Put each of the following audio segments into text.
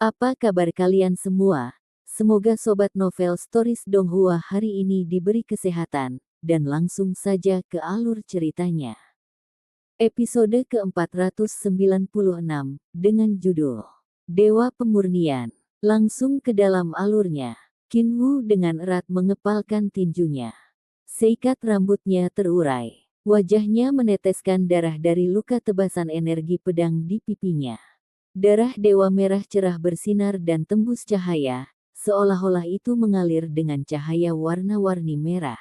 Apa kabar kalian semua? Semoga Sobat Novel Stories Donghua hari ini diberi kesehatan, dan langsung saja ke alur ceritanya. Episode ke-496, dengan judul Dewa Pemurnian. Langsung ke dalam alurnya, Qin Wu dengan erat mengepalkan tinjunya. Seikat rambutnya terurai. Wajahnya meneteskan darah dari luka tebasan energi pedang di pipinya. Darah Dewa Merah cerah bersinar dan tembus cahaya, seolah-olah itu mengalir dengan cahaya warna-warni merah.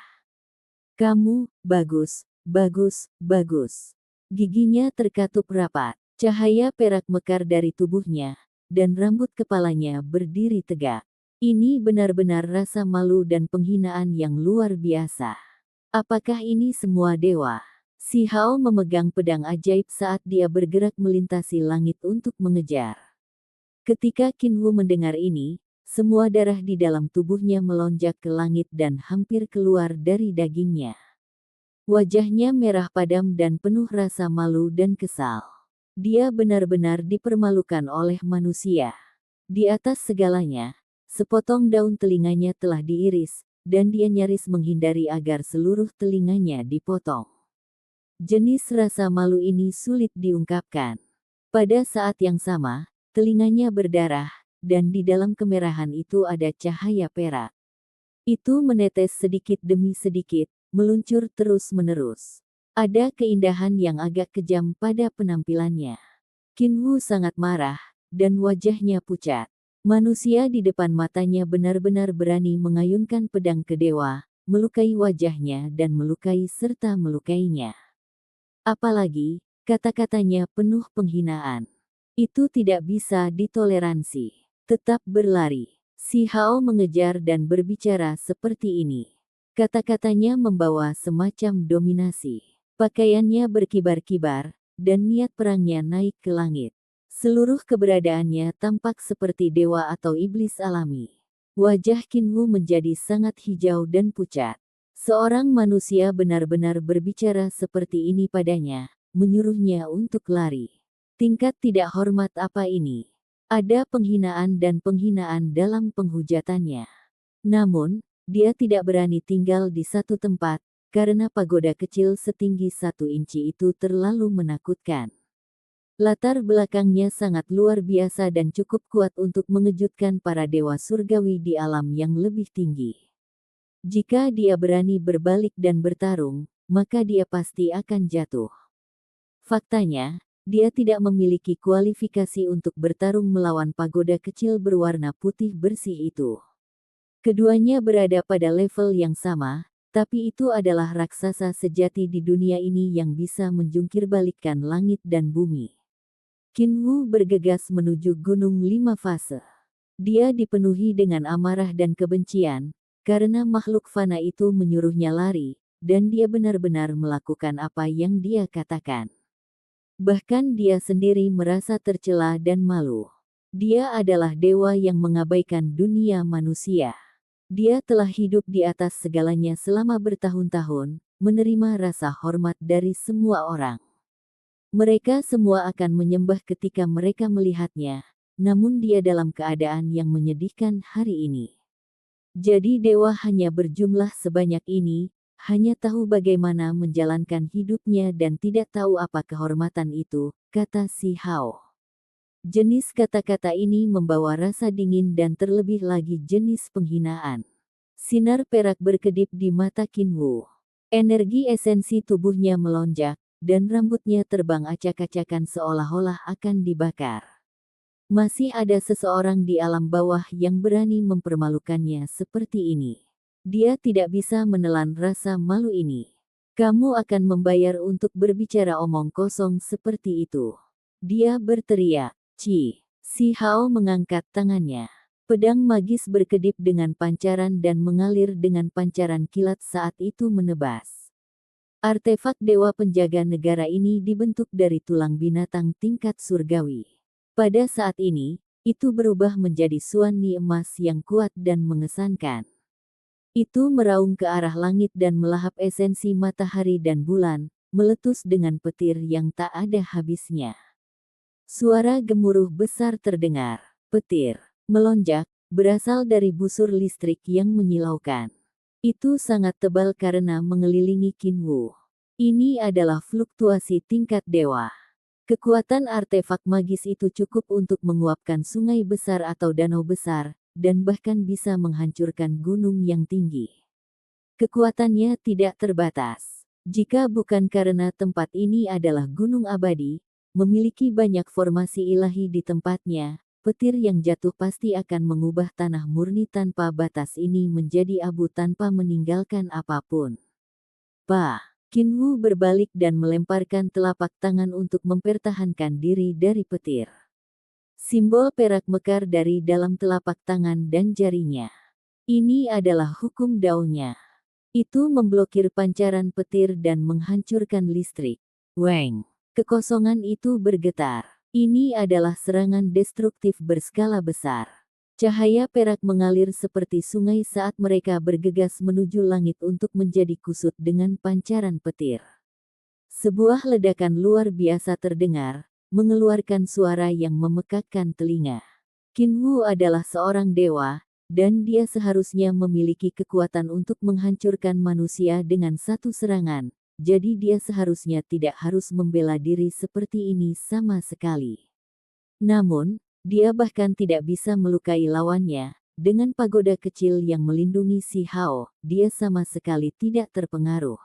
Kamu, bagus, bagus, bagus. Giginya terkatup rapat, cahaya perak mekar dari tubuhnya, dan rambut kepalanya berdiri tegak. Ini benar-benar rasa malu dan penghinaan yang luar biasa. Apakah ini semua dewa? Si Hao memegang pedang ajaib saat dia bergerak melintasi langit untuk mengejar. Ketika Qin Wu mendengar ini, semua darah di dalam tubuhnya melonjak ke langit dan hampir keluar dari dagingnya. Wajahnya merah padam dan penuh rasa malu dan kesal. Dia benar-benar dipermalukan oleh manusia. Di atas segalanya, sepotong daun telinganya telah diiris, dan dia nyaris menghindari agar seluruh telinganya dipotong. Jenis rasa malu ini sulit diungkapkan. Pada saat yang sama, telinganya berdarah, dan di dalam kemerahan itu ada cahaya perak. Itu menetes sedikit demi sedikit, meluncur terus-menerus. Ada keindahan yang agak kejam pada penampilannya. Qin Wu sangat marah, dan wajahnya pucat. Manusia di depan matanya benar-benar berani mengayunkan pedang ke dewa, melukai wajahnya dan melukai serta melukainya. Apalagi, kata-katanya penuh penghinaan. Itu tidak bisa ditoleransi. Tetap berlari. Si Hao mengejar dan berbicara seperti ini. Kata-katanya membawa semacam dominasi. Pakaiannya berkibar-kibar, dan niat perangnya naik ke langit. Seluruh keberadaannya tampak seperti dewa atau iblis alami. Wajah Qin Wu menjadi sangat hijau dan pucat. Seorang manusia benar-benar berbicara seperti ini padanya, menyuruhnya untuk lari. Tingkat tidak hormat apa ini? Ada penghinaan dan penghinaan dalam penghujatannya. Namun, dia tidak berani tinggal di satu tempat, karena pagoda kecil setinggi 1 inci itu terlalu menakutkan. Latar belakangnya sangat luar biasa dan cukup kuat untuk mengejutkan para dewa surgawi di alam yang lebih tinggi. Jika dia berani berbalik dan bertarung, maka dia pasti akan jatuh. Faktanya, dia tidak memiliki kualifikasi untuk bertarung melawan pagoda kecil berwarna putih bersih itu. Keduanya berada pada level yang sama, tapi itu adalah raksasa sejati di dunia ini yang bisa menjungkirbalikkan langit dan bumi. Qin Wu bergegas menuju Gunung 5 Fase. Dia dipenuhi dengan amarah dan kebencian, karena makhluk fana itu menyuruhnya lari, dan dia benar-benar melakukan apa yang dia katakan. Bahkan dia sendiri merasa tercela dan malu. Dia adalah dewa yang mengabaikan dunia manusia. Dia telah hidup di atas segalanya selama bertahun-tahun, menerima rasa hormat dari semua orang. Mereka semua akan menyembah ketika mereka melihatnya, namun dia dalam keadaan yang menyedihkan hari ini. Jadi dewa hanya berjumlah sebanyak ini, hanya tahu bagaimana menjalankan hidupnya dan tidak tahu apa kehormatan itu, kata si Hao. Jenis kata-kata ini membawa rasa dingin dan terlebih lagi jenis penghinaan. Sinar perak berkedip di mata Qin Wu. Energi esensi tubuhnya melonjak, dan rambutnya terbang acak-acakan seolah-olah akan dibakar. Masih ada seseorang di alam bawah yang berani mempermalukannya seperti ini. Dia tidak bisa menelan rasa malu ini. Kamu akan membayar untuk berbicara omong kosong seperti itu. Dia berteriak. Si Hao mengangkat tangannya. Pedang magis berkedip dengan pancaran dan mengalir dengan pancaran kilat saat itu menebas. Artefak dewa penjaga negara ini dibentuk dari tulang binatang tingkat surgawi. Pada saat ini, itu berubah menjadi suani emas yang kuat dan mengesankan. Itu meraung ke arah langit dan melahap esensi matahari dan bulan, meletus dengan petir yang tak ada habisnya. Suara gemuruh besar terdengar. Petir melonjak, berasal dari busur listrik yang menyilaukan. Itu sangat tebal karena mengelilingi Qinwu. Ini adalah fluktuasi tingkat dewa. Kekuatan artefak magis itu cukup untuk menguapkan sungai besar atau danau besar, dan bahkan bisa menghancurkan gunung yang tinggi. Kekuatannya tidak terbatas. Jika bukan karena tempat ini adalah gunung abadi, memiliki banyak formasi ilahi di tempatnya, petir yang jatuh pasti akan mengubah tanah murni tanpa batas ini menjadi abu tanpa meninggalkan apapun. Qinwu berbalik dan melemparkan telapak tangan untuk mempertahankan diri dari petir. Simbol perak mekar dari dalam telapak tangan dan jarinya. Ini adalah hukum Dao-nya. Itu memblokir pancaran petir dan menghancurkan listrik. Weng. Kekosongan itu bergetar. Ini adalah serangan destruktif berskala besar. Cahaya perak mengalir seperti sungai saat mereka bergegas menuju langit untuk menjadi kusut dengan pancaran petir. Sebuah ledakan luar biasa terdengar, mengeluarkan suara yang memekakkan telinga. Qinwu adalah seorang dewa, dan dia seharusnya memiliki kekuatan untuk menghancurkan manusia dengan satu serangan, jadi dia seharusnya tidak harus membela diri seperti ini sama sekali. Namun, dia bahkan tidak bisa melukai lawannya. Dengan pagoda kecil yang melindungi Si Hao, dia sama sekali tidak terpengaruh.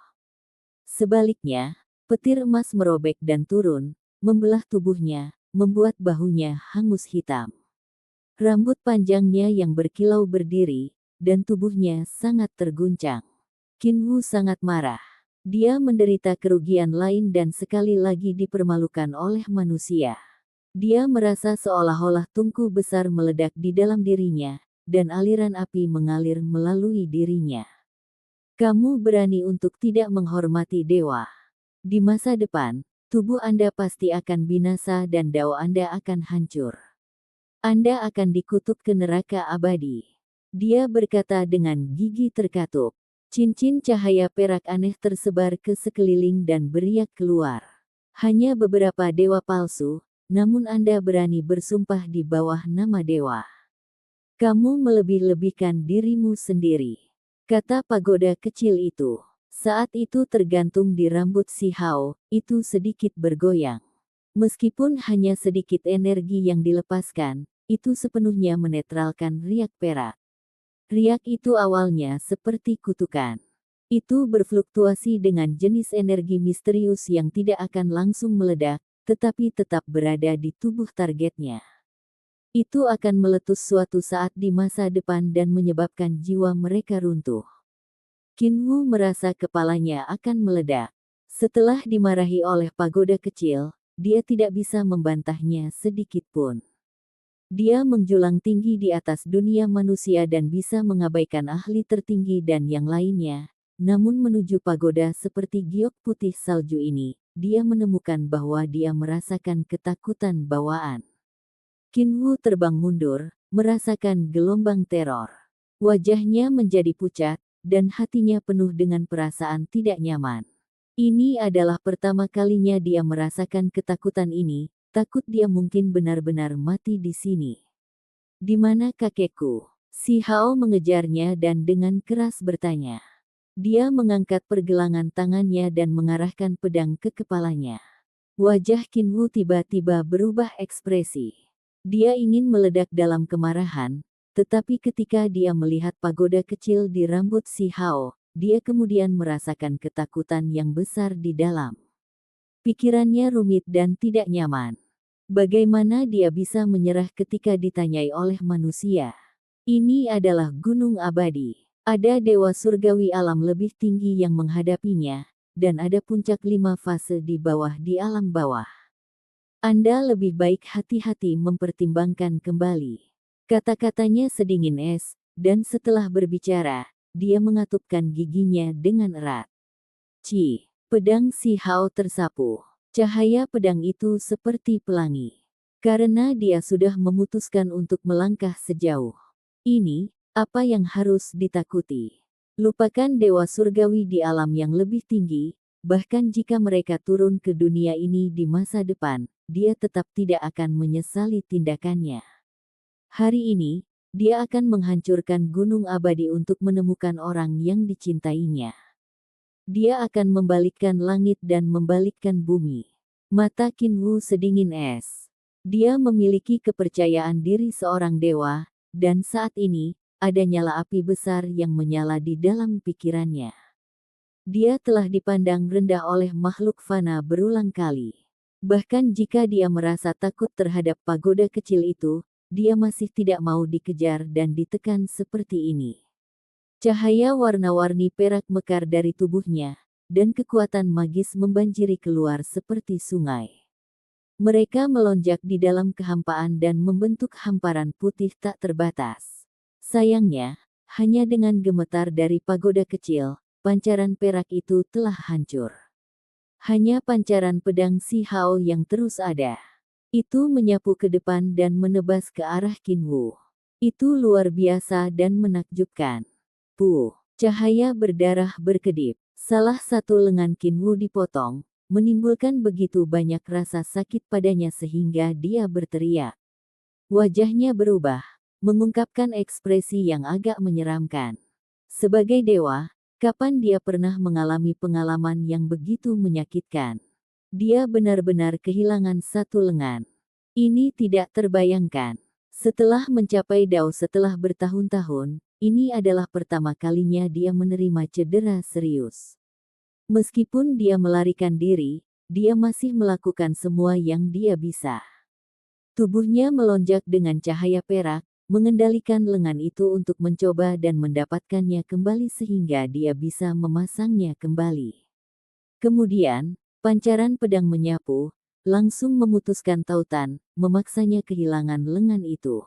Sebaliknya, petir emas merobek dan turun, membelah tubuhnya, membuat bahunya hangus hitam. Rambut panjangnya yang berkilau berdiri, dan tubuhnya sangat terguncang. Qinwu sangat marah. Dia menderita kerugian lain dan sekali lagi dipermalukan oleh manusia. Dia merasa seolah-olah tungku besar meledak di dalam dirinya, dan aliran api mengalir melalui dirinya. Kamu berani untuk tidak menghormati dewa. Di masa depan, tubuh Anda pasti akan binasa dan Dao Anda akan hancur. Anda akan dikutuk ke neraka abadi. Dia berkata dengan gigi terkatup. Cincin cahaya perak aneh tersebar ke sekeliling dan beriak keluar. Hanya beberapa dewa palsu, namun Anda berani bersumpah di bawah nama dewa. Kamu melebih-lebihkan dirimu sendiri, kata pagoda kecil itu. Saat itu tergantung di rambut Si Hao, itu sedikit bergoyang. Meskipun hanya sedikit energi yang dilepaskan, itu sepenuhnya menetralkan riak perak. Riak itu awalnya seperti kutukan. Itu berfluktuasi dengan jenis energi misterius yang tidak akan langsung meledak, tetapi tetap berada di tubuh targetnya. Itu akan meletus suatu saat di masa depan dan menyebabkan jiwa mereka runtuh. Qinwu merasa kepalanya akan meledak. Setelah dimarahi oleh pagoda kecil, dia tidak bisa membantahnya sedikit pun. Dia menjulang tinggi di atas dunia manusia dan bisa mengabaikan ahli tertinggi dan yang lainnya. Namun menuju pagoda seperti giok putih salju ini, dia menemukan bahwa dia merasakan ketakutan bawaan. Qinwu terbang mundur, merasakan gelombang teror. Wajahnya menjadi pucat, dan hatinya penuh dengan perasaan tidak nyaman. Ini adalah pertama kalinya dia merasakan ketakutan ini, takut dia mungkin benar-benar mati di sini. Di mana kakekku? Si Hao mengejarnya dan dengan keras bertanya. Dia mengangkat pergelangan tangannya dan mengarahkan pedang ke kepalanya. Wajah Qinwu tiba-tiba berubah ekspresi. Dia ingin meledak dalam kemarahan, tetapi ketika dia melihat pagoda kecil di rambut Si Hao, dia kemudian merasakan ketakutan yang besar di dalam. Pikirannya rumit dan tidak nyaman. Bagaimana dia bisa menyerah ketika ditanyai oleh manusia? Ini adalah gunung abadi. Ada dewa surgawi alam lebih tinggi yang menghadapinya, dan ada puncak 5 fase di bawah di alam bawah. Anda lebih baik hati-hati mempertimbangkan kembali. Kata-katanya sedingin es, dan setelah berbicara, dia mengatupkan giginya dengan erat. Pedang Si Hao tersapu. Cahaya pedang itu seperti pelangi. Karena dia sudah memutuskan untuk melangkah sejauh ini, apa yang harus ditakuti? Lupakan dewa surgawi di alam yang lebih tinggi, bahkan jika mereka turun ke dunia ini di masa depan, dia tetap tidak akan menyesali tindakannya. Hari ini, dia akan menghancurkan gunung abadi untuk menemukan orang yang dicintainya. Dia akan membalikkan langit dan membalikkan bumi. Mata Qinwu sedingin es. Dia memiliki kepercayaan diri seorang dewa, dan saat ini, ada nyala api besar yang menyala di dalam pikirannya. Dia telah dipandang rendah oleh makhluk fana berulang kali. Bahkan jika dia merasa takut terhadap pagoda kecil itu, dia masih tidak mau dikejar dan ditekan seperti ini. Cahaya warna-warni perak mekar dari tubuhnya, dan kekuatan magis membanjiri keluar seperti sungai. Mereka melonjak di dalam kehampaan dan membentuk hamparan putih tak terbatas. Sayangnya, hanya dengan gemetar dari pagoda kecil, pancaran perak itu telah hancur. Hanya pancaran pedang Si Hao yang terus ada. Itu menyapu ke depan dan menebas ke arah Qinwu. Itu luar biasa dan menakjubkan. Cahaya berdarah berkedip. Salah satu lengan Qinwu dipotong, menimbulkan begitu banyak rasa sakit padanya sehingga dia berteriak. Wajahnya berubah, mengungkapkan ekspresi yang agak menyeramkan. Sebagai dewa, kapan dia pernah mengalami pengalaman yang begitu menyakitkan? Dia benar-benar kehilangan satu lengan. Ini tidak terbayangkan. Setelah mencapai Dao setelah bertahun-tahun, ini adalah pertama kalinya dia menerima cedera serius. Meskipun dia melarikan diri, dia masih melakukan semua yang dia bisa. Tubuhnya melonjak dengan cahaya perak, mengendalikan lengan itu untuk mencoba dan mendapatkannya kembali sehingga dia bisa memasangnya kembali. Kemudian, pancaran pedang menyapu, langsung memutuskan tautan, memaksanya kehilangan lengan itu.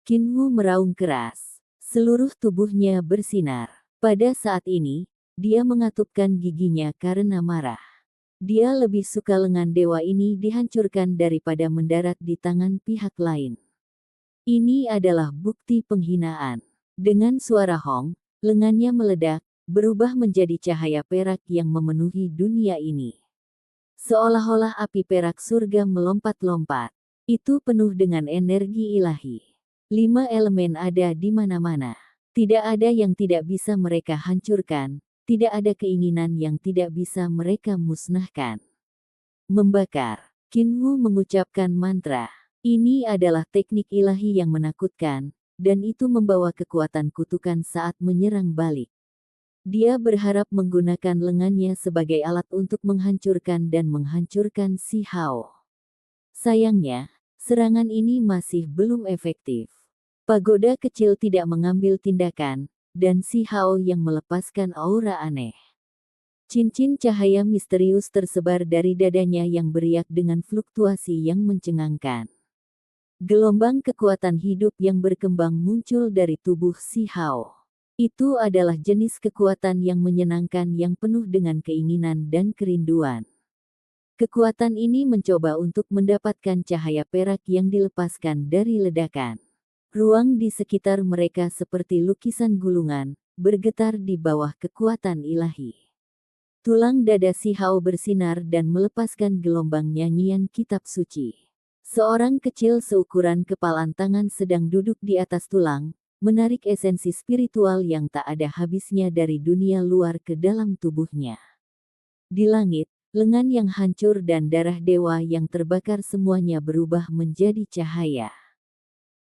Qinwu meraung keras. Seluruh tubuhnya bersinar. Pada saat ini, dia mengatupkan giginya karena marah. Dia lebih suka lengan dewa ini dihancurkan daripada mendarat di tangan pihak lain. Ini adalah bukti penghinaan. Dengan suara hong, lengannya meledak, berubah menjadi cahaya perak yang memenuhi dunia ini. Seolah-olah api perak surga melompat-lompat. Itu penuh dengan energi ilahi. 5 elemen ada di mana-mana. Tidak ada yang tidak bisa mereka hancurkan, tidak ada keinginan yang tidak bisa mereka musnahkan. Membakar. Qinwu mengucapkan mantra. Ini adalah teknik ilahi yang menakutkan, dan itu membawa kekuatan kutukan saat menyerang balik. Dia berharap menggunakan lengannya sebagai alat untuk menghancurkan dan menghancurkan Si Hao. Sayangnya, serangan ini masih belum efektif. Pagoda kecil tidak mengambil tindakan, dan Si Hao yang melepaskan aura aneh. Cincin cahaya misterius tersebar dari dadanya yang beriak dengan fluktuasi yang mencengangkan. Gelombang kekuatan hidup yang berkembang muncul dari tubuh Si Hao. Itu adalah jenis kekuatan yang menyenangkan yang penuh dengan keinginan dan kerinduan. Kekuatan ini mencoba untuk mendapatkan cahaya perak yang dilepaskan dari ledakan. Ruang di sekitar mereka seperti lukisan gulungan, bergetar di bawah kekuatan ilahi. Tulang dada Si Hao bersinar dan melepaskan gelombang nyanyian kitab suci. Seorang kecil seukuran kepalan tangan sedang duduk di atas tulang, menarik esensi spiritual yang tak ada habisnya dari dunia luar ke dalam tubuhnya. Di langit, lengan yang hancur dan darah dewa yang terbakar semuanya berubah menjadi cahaya.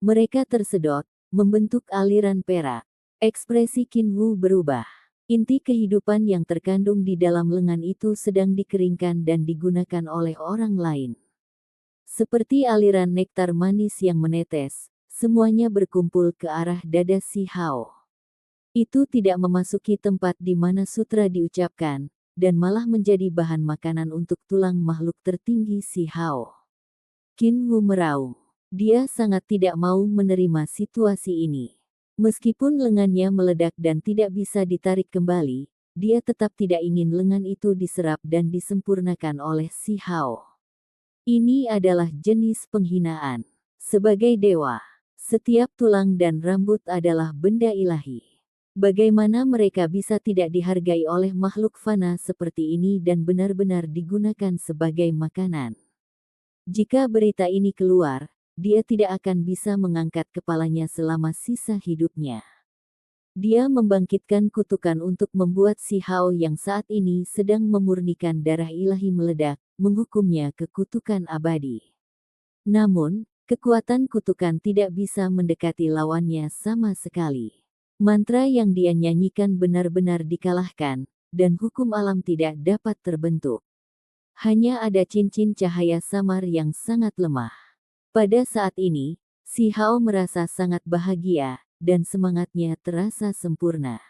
Mereka tersedot, membentuk aliran perak. Ekspresi Qinwu berubah. Inti kehidupan yang terkandung di dalam lengan itu sedang dikeringkan dan digunakan oleh orang lain. Seperti aliran nektar manis yang menetes, semuanya berkumpul ke arah dada Si Hao. Itu tidak memasuki tempat di mana sutra diucapkan, dan malah menjadi bahan makanan untuk tulang makhluk tertinggi Si Hao. Qinwu meraung. Dia sangat tidak mau menerima situasi ini. Meskipun lengannya meledak dan tidak bisa ditarik kembali, dia tetap tidak ingin lengan itu diserap dan disempurnakan oleh Si Hao. Ini adalah jenis penghinaan. Sebagai dewa, setiap tulang dan rambut adalah benda ilahi. Bagaimana mereka bisa tidak dihargai oleh makhluk fana seperti ini dan benar-benar digunakan sebagai makanan? Jika berita ini keluar, dia tidak akan bisa mengangkat kepalanya selama sisa hidupnya. Dia membangkitkan kutukan untuk membuat si Hao yang saat ini sedang memurnikan darah ilahi meledak, menghukumnya ke kutukan abadi. Namun, kekuatan kutukan tidak bisa mendekati lawannya sama sekali. Mantra yang dia nyanyikan benar-benar dikalahkan, dan hukum alam tidak dapat terbentuk. Hanya ada cincin cahaya samar yang sangat lemah. Pada saat ini, si Hao merasa sangat bahagia, dan semangatnya terasa sempurna.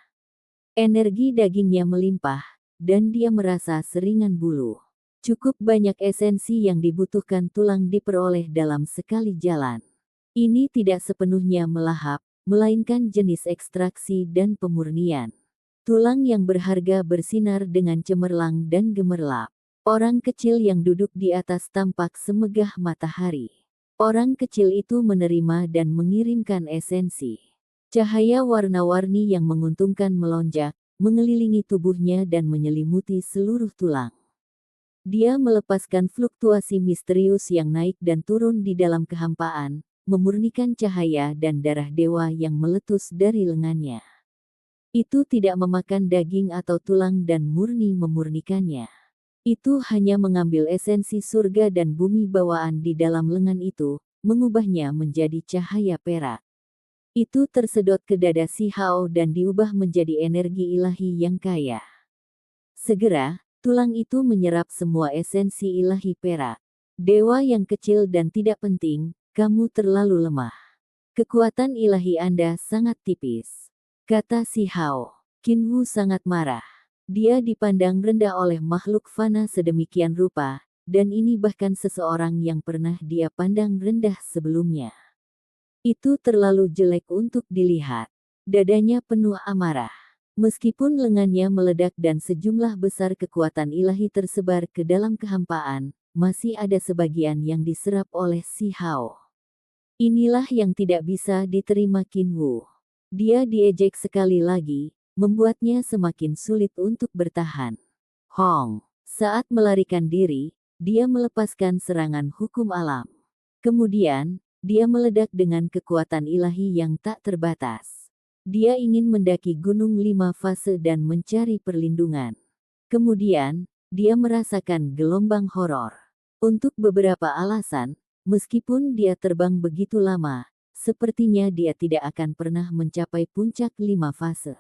Energi dagingnya melimpah, dan dia merasa seringan bulu. Cukup banyak esensi yang dibutuhkan tulang diperoleh dalam sekali jalan. Ini tidak sepenuhnya melahap, melainkan jenis ekstraksi dan pemurnian. Tulang yang berharga bersinar dengan cemerlang dan gemerlap. Orang kecil yang duduk di atas tampak semegah matahari. Orang kecil itu menerima dan mengirimkan esensi. Cahaya warna-warni yang menguntungkan melonjak, mengelilingi tubuhnya dan menyelimuti seluruh tulang. Dia melepaskan fluktuasi misterius yang naik dan turun di dalam kehampaan, memurnikan cahaya dan darah dewa yang meletus dari lengannya. Itu tidak memakan daging atau tulang dan murni memurnikannya. Itu hanya mengambil esensi surga dan bumi bawaan di dalam lengan itu, mengubahnya menjadi cahaya perak. Itu tersedot ke dada si Hao dan diubah menjadi energi ilahi yang kaya. Segera, tulang itu menyerap semua esensi ilahi perak. Dewa yang kecil dan tidak penting, kamu terlalu lemah. Kekuatan ilahi Anda sangat tipis, kata si Hao. Qin Wu sangat marah. Dia dipandang rendah oleh makhluk fana sedemikian rupa, dan ini bahkan seseorang yang pernah dia pandang rendah sebelumnya. Itu terlalu jelek untuk dilihat. Dadanya penuh amarah. Meskipun lengannya meledak dan sejumlah besar kekuatan ilahi tersebar ke dalam kehampaan, masih ada sebagian yang diserap oleh si Hao. Inilah yang tidak bisa diterima Qin Wu. Dia diejek sekali lagi, membuatnya semakin sulit untuk bertahan. Hong. Saat melarikan diri, dia melepaskan serangan hukum alam. Kemudian, dia meledak dengan kekuatan ilahi yang tak terbatas. Dia ingin mendaki gunung 5 fase dan mencari perlindungan. Kemudian, dia merasakan gelombang horor. Untuk beberapa alasan, meskipun dia terbang begitu lama, sepertinya dia tidak akan pernah mencapai puncak 5 fase.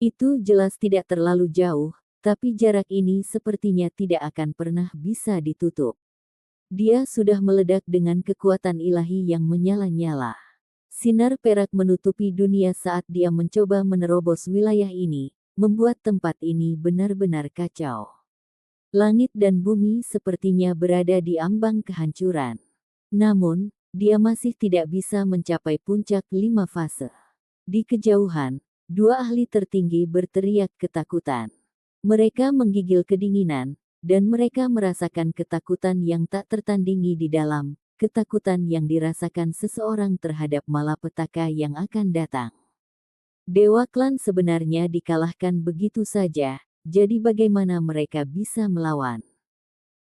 Itu jelas tidak terlalu jauh, tapi jarak ini sepertinya tidak akan pernah bisa ditutup. Dia sudah meledak dengan kekuatan ilahi yang menyala-nyala. Sinar perak menutupi dunia saat dia mencoba menerobos wilayah ini, membuat tempat ini benar-benar kacau. Langit dan bumi sepertinya berada di ambang kehancuran. Namun, dia masih tidak bisa mencapai puncak 5 fase. Di kejauhan, 2 ahli tertinggi berteriak ketakutan. Mereka menggigil kedinginan, dan mereka merasakan ketakutan yang tak tertandingi di dalam, ketakutan yang dirasakan seseorang terhadap malapetaka yang akan datang. Dewa klan sebenarnya dikalahkan begitu saja, jadi bagaimana mereka bisa melawan?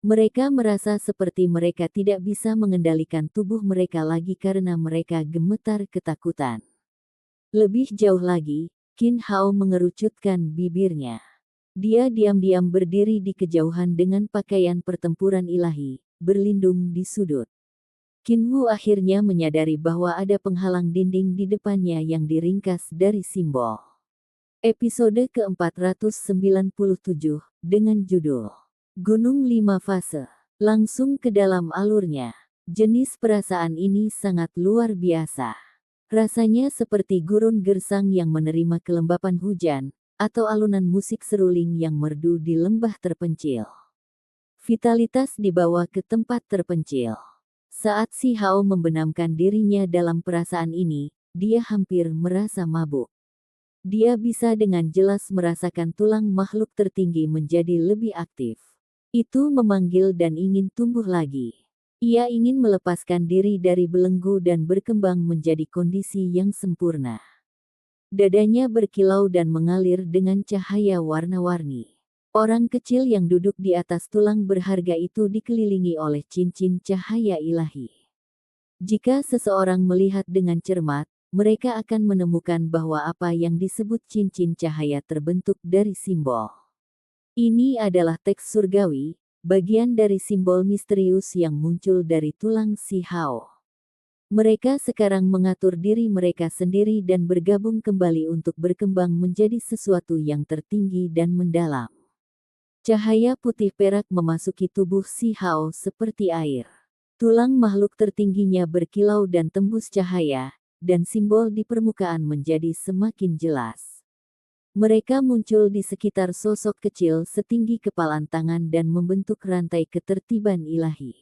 Mereka merasa seperti mereka tidak bisa mengendalikan tubuh mereka lagi karena mereka gemetar ketakutan. Lebih jauh lagi, Qin Hao mengerucutkan bibirnya. Dia diam-diam berdiri di kejauhan dengan pakaian pertempuran ilahi, berlindung di sudut. Qin Wu akhirnya menyadari bahwa ada penghalang dinding di depannya yang diringkas dari simbol. Episode ke-497, dengan judul Gunung 5 Fase. Langsung ke dalam alurnya. Jenis perasaan ini sangat luar biasa. Rasanya seperti gurun gersang yang menerima kelembapan hujan, atau alunan musik seruling yang merdu di lembah terpencil. Vitalitas dibawa ke tempat terpencil. Saat si Hao membenamkan dirinya dalam perasaan ini, dia hampir merasa mabuk. Dia bisa dengan jelas merasakan tulang makhluk tertinggi menjadi lebih aktif. Itu memanggil dan ingin tumbuh lagi. Ia ingin melepaskan diri dari belenggu dan berkembang menjadi kondisi yang sempurna. Dadanya berkilau dan mengalir dengan cahaya warna-warni. Orang kecil yang duduk di atas tulang berharga itu dikelilingi oleh cincin cahaya ilahi. Jika seseorang melihat dengan cermat, mereka akan menemukan bahwa apa yang disebut cincin cahaya terbentuk dari simbol. Ini adalah teks surgawi, bagian dari simbol misterius yang muncul dari tulang si Hao. Mereka sekarang mengatur diri mereka sendiri dan bergabung kembali untuk berkembang menjadi sesuatu yang tertinggi dan mendalam. Cahaya putih perak memasuki tubuh si Hao seperti air. Tulang makhluk tertingginya berkilau dan tembus cahaya, dan simbol di permukaan menjadi semakin jelas. Mereka muncul di sekitar sosok kecil setinggi kepalan tangan dan membentuk rantai ketertiban ilahi.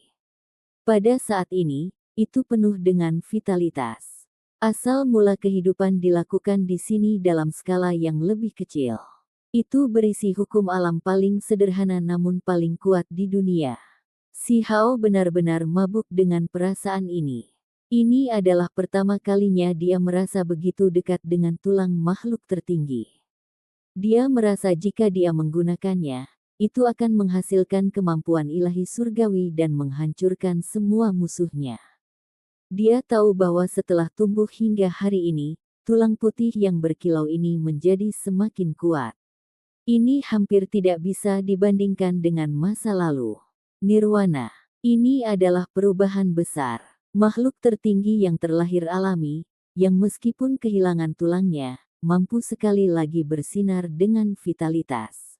Pada saat ini, itu penuh dengan vitalitas. Asal mula kehidupan dilakukan di sini dalam skala yang lebih kecil. Itu berisi hukum alam paling sederhana namun paling kuat di dunia. Si Hao benar-benar mabuk dengan perasaan ini. Ini adalah pertama kalinya dia merasa begitu dekat dengan tulang makhluk tertinggi. Dia merasa jika dia menggunakannya, itu akan menghasilkan kemampuan ilahi surgawi dan menghancurkan semua musuhnya. Dia tahu bahwa setelah tumbuh hingga hari ini, tulang putih yang berkilau ini menjadi semakin kuat. Ini hampir tidak bisa dibandingkan dengan masa lalu. Nirwana. Ini adalah perubahan besar. Makhluk tertinggi yang terlahir alami, yang meskipun kehilangan tulangnya, mampu sekali lagi bersinar dengan vitalitas.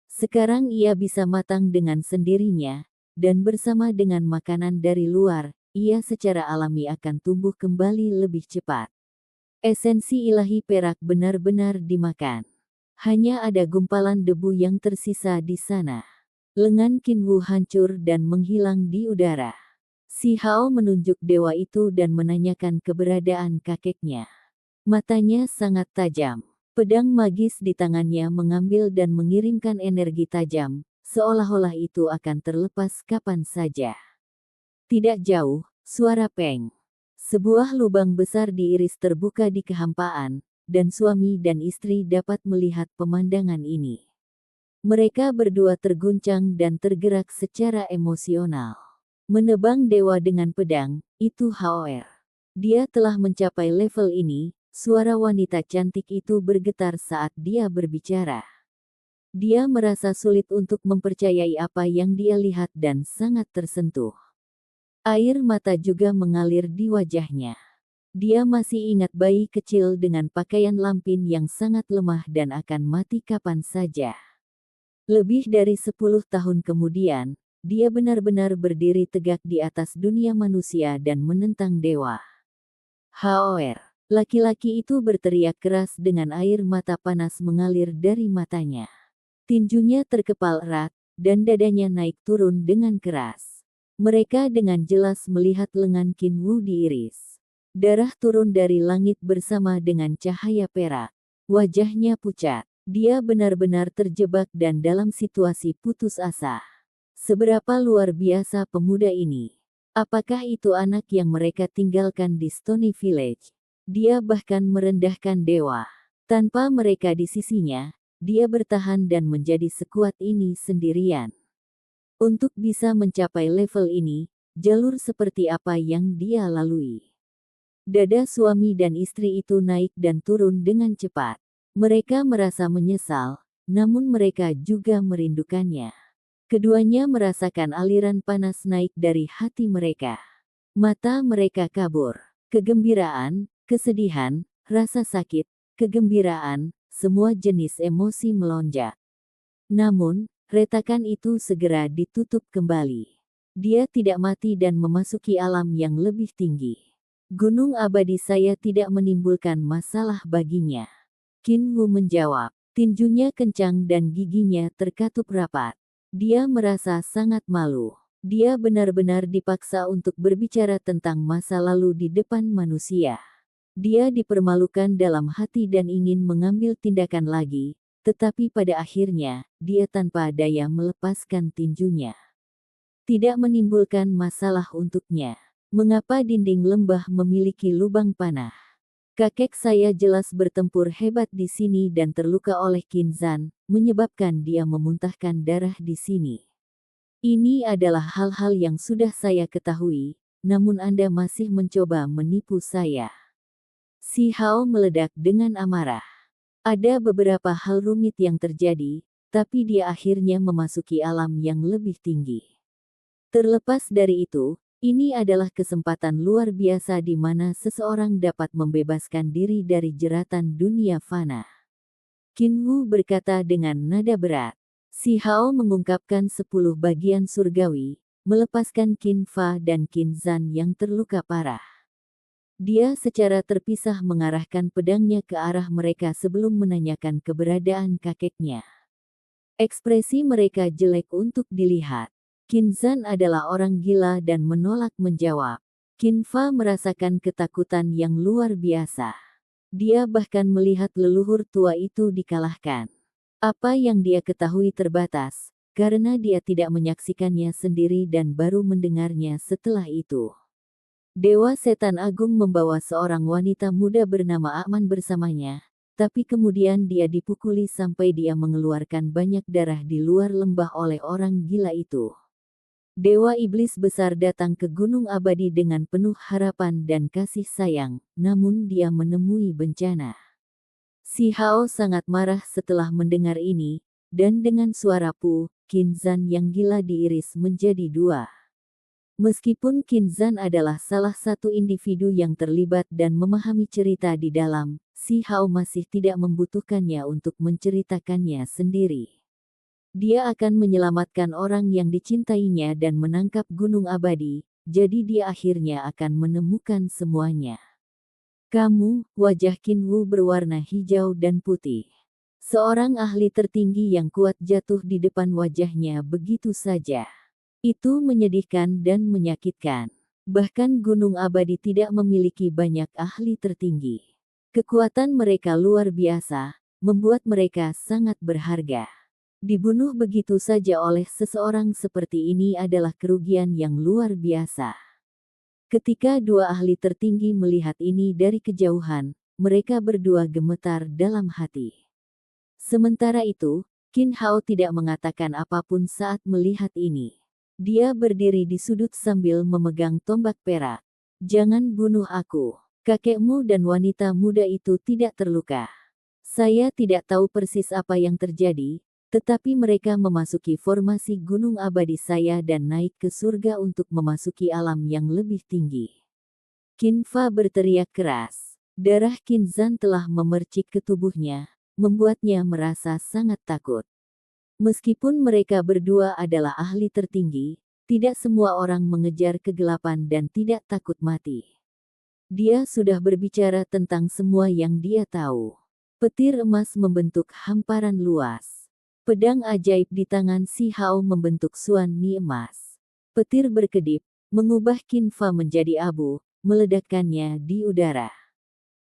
Sekarang ia bisa matang dengan sendirinya, dan bersama dengan makanan dari luar, ia secara alami akan tumbuh kembali lebih cepat. Esensi ilahi perak benar-benar dimakan. Hanya ada gumpalan debu yang tersisa di sana. Lengan Qinwu hancur dan menghilang di udara. Si Hao menunjuk dewa itu dan menanyakan keberadaan kakeknya. Matanya sangat tajam. Pedang magis di tangannya mengambil dan mengirimkan energi tajam, seolah-olah itu akan terlepas kapan saja. Tidak jauh, suara peng. Sebuah lubang besar diiris terbuka di kehampaan, dan suami dan istri dapat melihat pemandangan ini. Mereka berdua terguncang dan tergerak secara emosional. Menebang dewa dengan pedang, itu Haoer. Dia telah mencapai level ini. Suara wanita cantik itu bergetar saat dia berbicara. Dia merasa sulit untuk mempercayai apa yang dia lihat dan sangat tersentuh. Air mata juga mengalir di wajahnya. Dia masih ingat bayi kecil dengan pakaian lampin yang sangat lemah dan akan mati kapan saja. Lebih dari 10 tahun kemudian, dia benar-benar berdiri tegak di atas dunia manusia dan menentang dewa. Haoer. Laki-laki itu berteriak keras dengan air mata panas mengalir dari matanya. Tinjunya terkepal erat, dan dadanya naik turun dengan keras. Mereka dengan jelas melihat lengan Qinwu diiris. Darah turun dari langit bersama dengan cahaya perak. Wajahnya pucat. Dia benar-benar terjebak dan dalam situasi putus asa. Seberapa luar biasa pemuda ini? Apakah itu anak yang mereka tinggalkan di Stony Village? Dia bahkan merendahkan dewa. Tanpa mereka di sisinya, dia bertahan dan menjadi sekuat ini sendirian. Untuk bisa mencapai level ini, jalur seperti apa yang dia lalui? Dada suami dan istri itu naik dan turun dengan cepat. Mereka merasa menyesal, namun mereka juga merindukannya. Keduanya merasakan aliran panas naik dari hati mereka. Mata mereka kabur. Kegembiraan, kesedihan, rasa sakit, kegembiraan, semua jenis emosi melonjak. Namun, retakan itu segera ditutup kembali. Dia tidak mati dan memasuki alam yang lebih tinggi. Gunung abadi saya tidak menimbulkan masalah baginya. Qinwu menjawab. Tinjunya kencang dan giginya terkatup rapat. Dia merasa sangat malu. Dia benar-benar dipaksa untuk berbicara tentang masa lalu di depan manusia. Dia dipermalukan dalam hati dan ingin mengambil tindakan lagi, tetapi pada akhirnya, dia tanpa daya melepaskan tinjunya. Tidak menimbulkan masalah untuknya. Mengapa dinding lembah memiliki lubang panah? Kakek saya jelas bertempur hebat di sini dan terluka oleh Qinzhan, menyebabkan dia memuntahkan darah di sini. Ini adalah hal-hal yang sudah saya ketahui, namun Anda masih mencoba menipu saya. Si Hao meledak dengan amarah. Ada beberapa hal rumit yang terjadi, tapi dia akhirnya memasuki alam yang lebih tinggi. Terlepas dari itu, ini adalah kesempatan luar biasa di mana seseorang dapat membebaskan diri dari jeratan dunia fana. Qin Wu berkata dengan nada berat. Si Hao mengungkapkan 10 bagian surgawi, melepaskan Qin Fa dan Qin Zan yang terluka parah. Dia secara terpisah mengarahkan pedangnya ke arah mereka sebelum menanyakan keberadaan kakeknya. Ekspresi mereka jelek untuk dilihat. Qin Zan adalah orang gila dan menolak menjawab. Qin Fa merasakan ketakutan yang luar biasa. Dia bahkan melihat leluhur tua itu dikalahkan. Apa yang dia ketahui terbatas, karena dia tidak menyaksikannya sendiri dan baru mendengarnya setelah itu. Dewa Setan Agung membawa seorang wanita muda bernama Aman bersamanya, tapi kemudian dia dipukuli sampai dia mengeluarkan banyak darah di luar lembah oleh orang gila itu. Dewa Iblis Besar datang ke Gunung Abadi dengan penuh harapan dan kasih sayang, namun dia menemui bencana. Si Hao sangat marah setelah mendengar ini, dan dengan suara Pu, Qin Zan yang gila diiris menjadi dua. Meskipun Qin Zan adalah salah satu individu yang terlibat dan memahami cerita di dalam, Si Hao masih tidak membutuhkannya untuk menceritakannya sendiri. Dia akan menyelamatkan orang yang dicintainya dan menangkap Gunung Abadi, jadi dia akhirnya akan menemukan semuanya. Kamu, wajah Qin Wu berwarna hijau dan putih. Seorang ahli tertinggi yang kuat jatuh di depan wajahnya begitu saja. Itu menyedihkan dan menyakitkan. Bahkan Gunung Abadi tidak memiliki banyak ahli tertinggi. Kekuatan mereka luar biasa, membuat mereka sangat berharga. Dibunuh begitu saja oleh seseorang seperti ini adalah kerugian yang luar biasa. Ketika dua ahli tertinggi melihat ini dari kejauhan, mereka berdua gemetar dalam hati. Sementara itu, Qin Hao tidak mengatakan apapun saat melihat ini. Dia berdiri di sudut sambil memegang tombak perak. Jangan bunuh aku. Kakekmu dan wanita muda itu tidak terluka. Saya tidak tahu persis apa yang terjadi, tetapi mereka memasuki formasi Gunung Abadi saya dan naik ke surga untuk memasuki alam yang lebih tinggi. Qin Fa berteriak keras. Darah Qin Zan telah memercik ke tubuhnya, membuatnya merasa sangat takut. Meskipun mereka berdua adalah ahli tertinggi, tidak semua orang mengejar kegelapan dan tidak takut mati. Dia sudah berbicara tentang semua yang dia tahu. Petir emas membentuk hamparan luas. Pedang ajaib di tangan Si Hao membentuk Suan Ni emas. Petir berkedip, mengubah Qin Fa menjadi abu, meledakkannya di udara.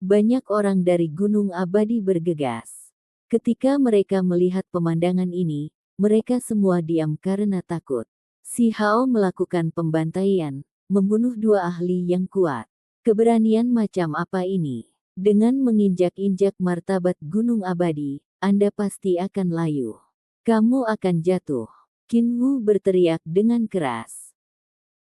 Banyak orang dari Gunung Abadi bergegas. Ketika mereka melihat pemandangan ini, mereka semua diam karena takut. Si Hao melakukan pembantaian, membunuh dua ahli yang kuat. Keberanian macam apa ini? Dengan menginjak-injak martabat Gunung Abadi, Anda pasti akan layu. Kamu akan jatuh. Qin Wu berteriak dengan keras.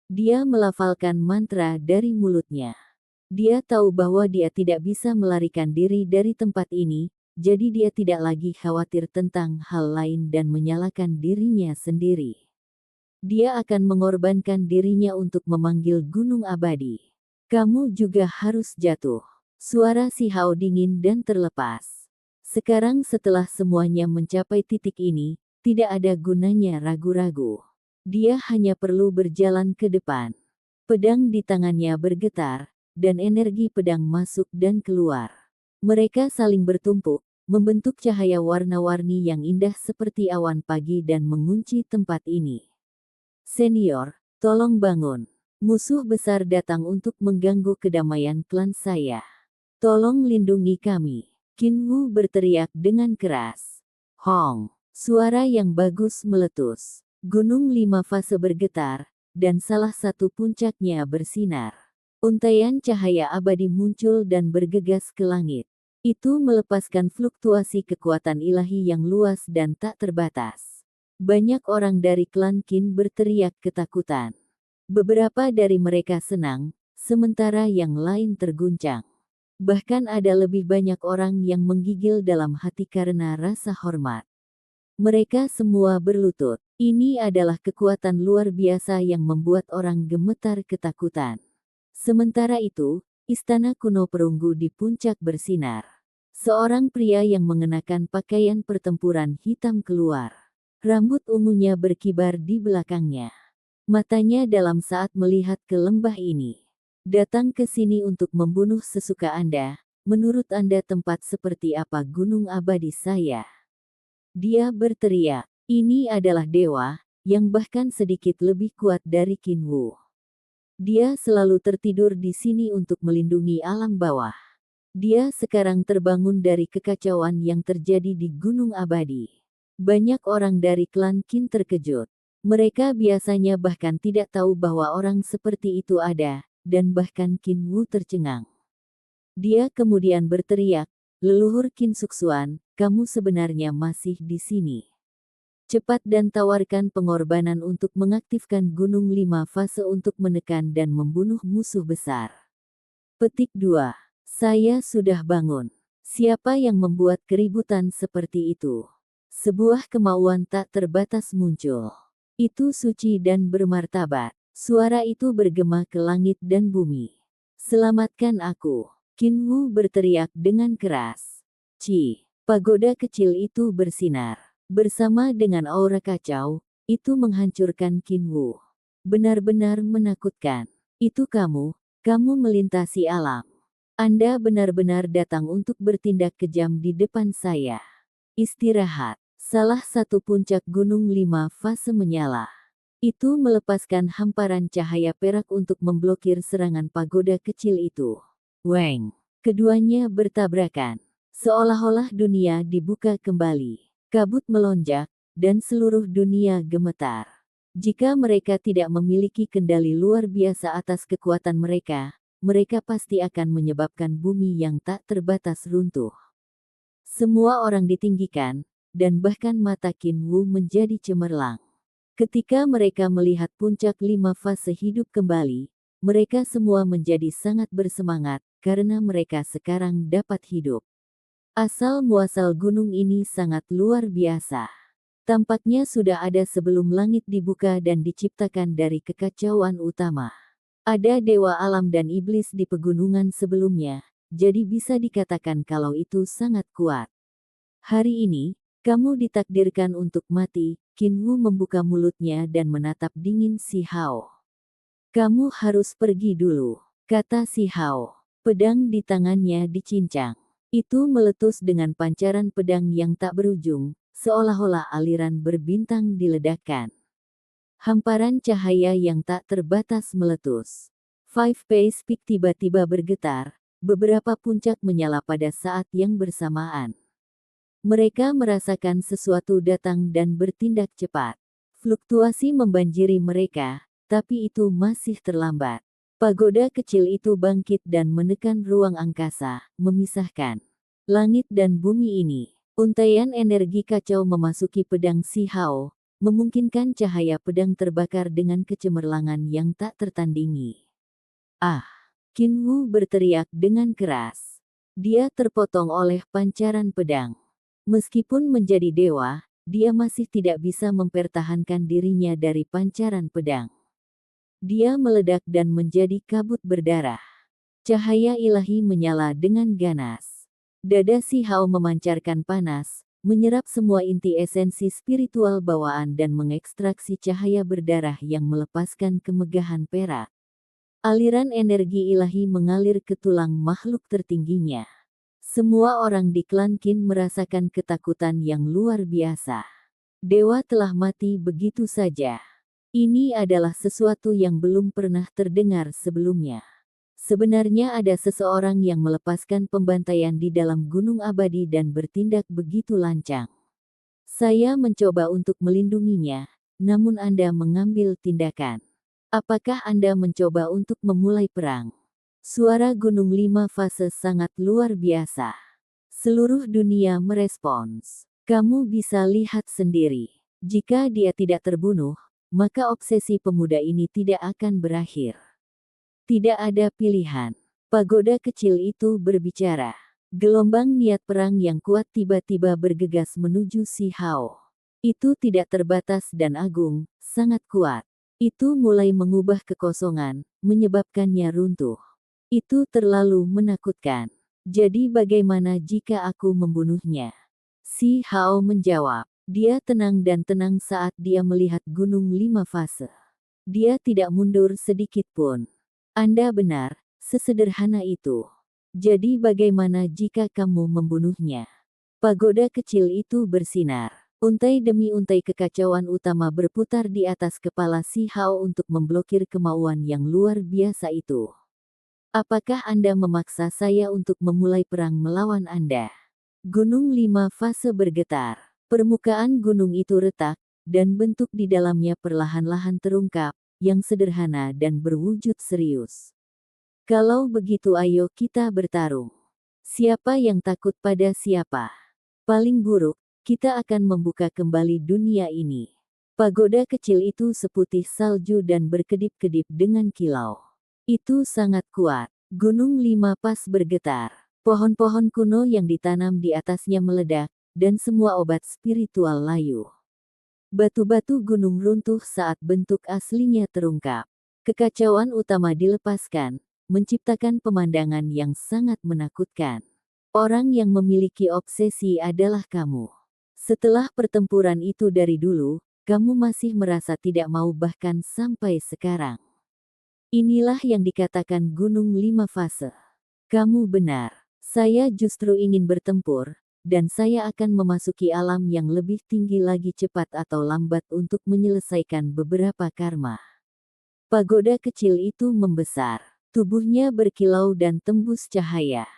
Dia melafalkan mantra dari mulutnya. Dia tahu bahwa dia tidak bisa melarikan diri dari tempat ini, jadi dia tidak lagi khawatir tentang hal lain dan menyalahkan dirinya sendiri. Dia akan mengorbankan dirinya untuk memanggil Gunung Abadi. Kamu juga harus jatuh. Suara Si Hao dingin dan terlepas. Sekarang setelah semuanya mencapai titik ini, tidak ada gunanya ragu-ragu. Dia hanya perlu berjalan ke depan. Pedang di tangannya bergetar, dan energi pedang masuk dan keluar. Mereka saling bertumpuk, membentuk cahaya warna-warni yang indah seperti awan pagi dan mengunci tempat ini. Senior, tolong bangun. Musuh besar datang untuk mengganggu kedamaian klan saya. Tolong lindungi kami. Qin Wu berteriak dengan keras. Hong, suara yang bagus meletus. Gunung 5 fase bergetar, dan salah satu puncaknya bersinar. Untaian cahaya abadi muncul dan bergegas ke langit. Itu melepaskan fluktuasi kekuatan ilahi yang luas dan tak terbatas. Banyak orang dari klan Qin berteriak ketakutan. Beberapa dari mereka senang, sementara yang lain terguncang. Bahkan ada lebih banyak orang yang menggigil dalam hati karena rasa hormat. Mereka semua berlutut. Ini adalah kekuatan luar biasa yang membuat orang gemetar ketakutan. Sementara itu, istana kuno perunggu di puncak bersinar. Seorang pria yang mengenakan pakaian pertempuran hitam keluar. Rambut ungunya berkibar di belakangnya. Matanya dalam saat melihat ke lembah ini. Datang ke sini untuk membunuh sesuka Anda. Menurut Anda tempat seperti apa gunung abadi saya? Dia berteriak. Ini adalah dewa, yang bahkan sedikit lebih kuat dari Qin Wu. Dia selalu tertidur di sini untuk melindungi alam bawah. Dia sekarang terbangun dari kekacauan yang terjadi di Gunung Abadi. Banyak orang dari klan Qin terkejut. Mereka biasanya bahkan tidak tahu bahwa orang seperti itu ada, dan bahkan Qin Wu tercengang. Dia kemudian berteriak, "Leluhur Qin Suksuan, kamu sebenarnya masih di sini. Cepat dan tawarkan pengorbanan untuk mengaktifkan Gunung 5 Fase untuk menekan dan membunuh musuh besar." Petik 2. Saya sudah bangun. Siapa yang membuat keributan seperti itu? Sebuah kemauan tak terbatas muncul. Itu suci dan bermartabat. Suara itu bergema ke langit dan bumi. Selamatkan aku. Qin Wu berteriak dengan keras. Pagoda kecil itu bersinar. Bersama dengan aura kacau, itu menghancurkan Qin Wu. Benar-benar menakutkan. Itu kamu melintasi alam. Anda benar-benar datang untuk bertindak kejam di depan saya. Istirahat. Salah satu puncak Gunung 5 Fase menyala. Itu melepaskan hamparan cahaya perak untuk memblokir serangan pagoda kecil itu. Weng. Keduanya bertabrakan. Seolah-olah dunia dibuka kembali. Kabut melonjak, dan seluruh dunia gemetar. Jika mereka tidak memiliki kendali luar biasa atas kekuatan mereka, mereka pasti akan menyebabkan bumi yang tak terbatas runtuh. Semua orang ditinggikan, dan bahkan mata Qin Wu menjadi cemerlang. Ketika mereka melihat puncak 5 fase hidup kembali, mereka semua menjadi sangat bersemangat, karena mereka sekarang dapat hidup. Asal-muasal gunung ini sangat luar biasa. Tampaknya sudah ada sebelum langit dibuka dan diciptakan dari kekacauan utama. Ada dewa alam dan iblis di pegunungan sebelumnya, jadi bisa dikatakan kalau itu sangat kuat. Hari ini, kamu ditakdirkan untuk mati. Qin Wu membuka mulutnya dan menatap dingin Si Hao. Kamu harus pergi dulu, kata Si Hao. Pedang di tangannya dicincang. Itu meletus dengan pancaran pedang yang tak berujung, seolah-olah aliran berbintang diledakkan. Hamparan cahaya yang tak terbatas meletus. Five Pace Peak tiba-tiba bergetar, beberapa puncak menyala pada saat yang bersamaan. Mereka merasakan sesuatu datang dan bertindak cepat. Fluktuasi membanjiri mereka, tapi itu masih terlambat. Pagoda kecil itu bangkit dan menekan ruang angkasa, memisahkan langit dan bumi ini. Untaian energi kacau memasuki pedang Si Hao, memungkinkan cahaya pedang terbakar dengan kecemerlangan yang tak tertandingi. Ah! Qin Wu berteriak dengan keras. Dia terpotong oleh pancaran pedang. Meskipun menjadi dewa, dia masih tidak bisa mempertahankan dirinya dari pancaran pedang. Dia meledak dan menjadi kabut berdarah. Cahaya ilahi menyala dengan ganas. Dada Si Hao memancarkan panas, menyerap semua inti esensi spiritual bawaan dan mengekstraksi cahaya berdarah yang melepaskan kemegahan perak. Aliran energi ilahi mengalir ke tulang makhluk tertingginya. Semua orang di klan Qin merasakan ketakutan yang luar biasa. Dewa telah mati begitu saja. Ini adalah sesuatu yang belum pernah terdengar sebelumnya. Sebenarnya ada seseorang yang melepaskan pembantaian di dalam Gunung Abadi dan bertindak begitu lancang. Saya mencoba untuk melindunginya, namun Anda mengambil tindakan. Apakah Anda mencoba untuk memulai perang? Suara Gunung 5 Fase sangat luar biasa. Seluruh dunia merespons. Kamu bisa lihat sendiri. Jika dia tidak terbunuh, maka obsesi pemuda ini tidak akan berakhir. Tidak ada pilihan. Pagoda kecil itu berbicara. Gelombang niat perang yang kuat tiba-tiba bergegas menuju Si Hao. Itu tidak terbatas dan agung, sangat kuat. Itu mulai mengubah kekosongan, menyebabkannya runtuh. Itu terlalu menakutkan. Jadi bagaimana jika aku membunuhnya? Si Hao menjawab. Dia tenang dan tenang saat dia melihat gunung 5 fase. Dia tidak mundur sedikit pun. Anda benar, sesederhana itu. Jadi bagaimana jika kamu membunuhnya? Pagoda kecil itu bersinar. Untai demi untai kekacauan utama berputar di atas kepala Si Hao untuk memblokir kemauan yang luar biasa itu. Apakah Anda memaksa saya untuk memulai perang melawan Anda? Gunung 5 fase bergetar. Permukaan gunung itu retak, dan bentuk di dalamnya perlahan-lahan terungkap, yang sederhana dan berwujud serius. Kalau begitu ayo kita bertarung. Siapa yang takut pada siapa? Paling buruk, kita akan membuka kembali dunia ini. Pagoda kecil itu seputih salju dan berkedip-kedip dengan kilau. Itu sangat kuat. Gunung 5 pas bergetar. Pohon-pohon kuno yang ditanam di atasnya meledak, dan semua obat spiritual layu. Batu-batu gunung runtuh saat bentuk aslinya terungkap. Kekacauan utama dilepaskan, menciptakan pemandangan yang sangat menakutkan. Orang yang memiliki obsesi adalah kamu. Setelah pertempuran itu dari dulu, kamu masih merasa tidak mau bahkan sampai sekarang. Inilah yang dikatakan gunung 5 fase. Kamu benar. Saya justru ingin bertempur, dan saya akan memasuki alam yang lebih tinggi lagi cepat atau lambat untuk menyelesaikan beberapa karma. Pagoda kecil itu membesar. Tubuhnya berkilau dan tembus cahaya.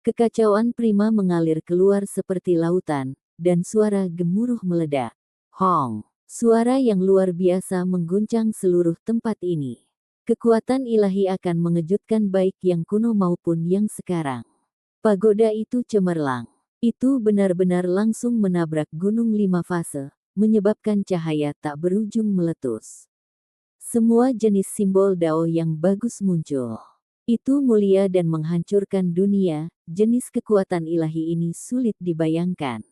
Kekacauan prima mengalir keluar seperti lautan, dan suara gemuruh meledak. Hong! Suara yang luar biasa mengguncang seluruh tempat ini. Kekuatan ilahi akan mengejutkan baik yang kuno maupun yang sekarang. Pagoda itu cemerlang. Itu benar-benar langsung menabrak gunung 5 fase, menyebabkan cahaya tak berujung meletus. Semua jenis simbol Dao yang bagus muncul. Itu mulia dan menghancurkan dunia, jenis kekuatan ilahi ini sulit dibayangkan.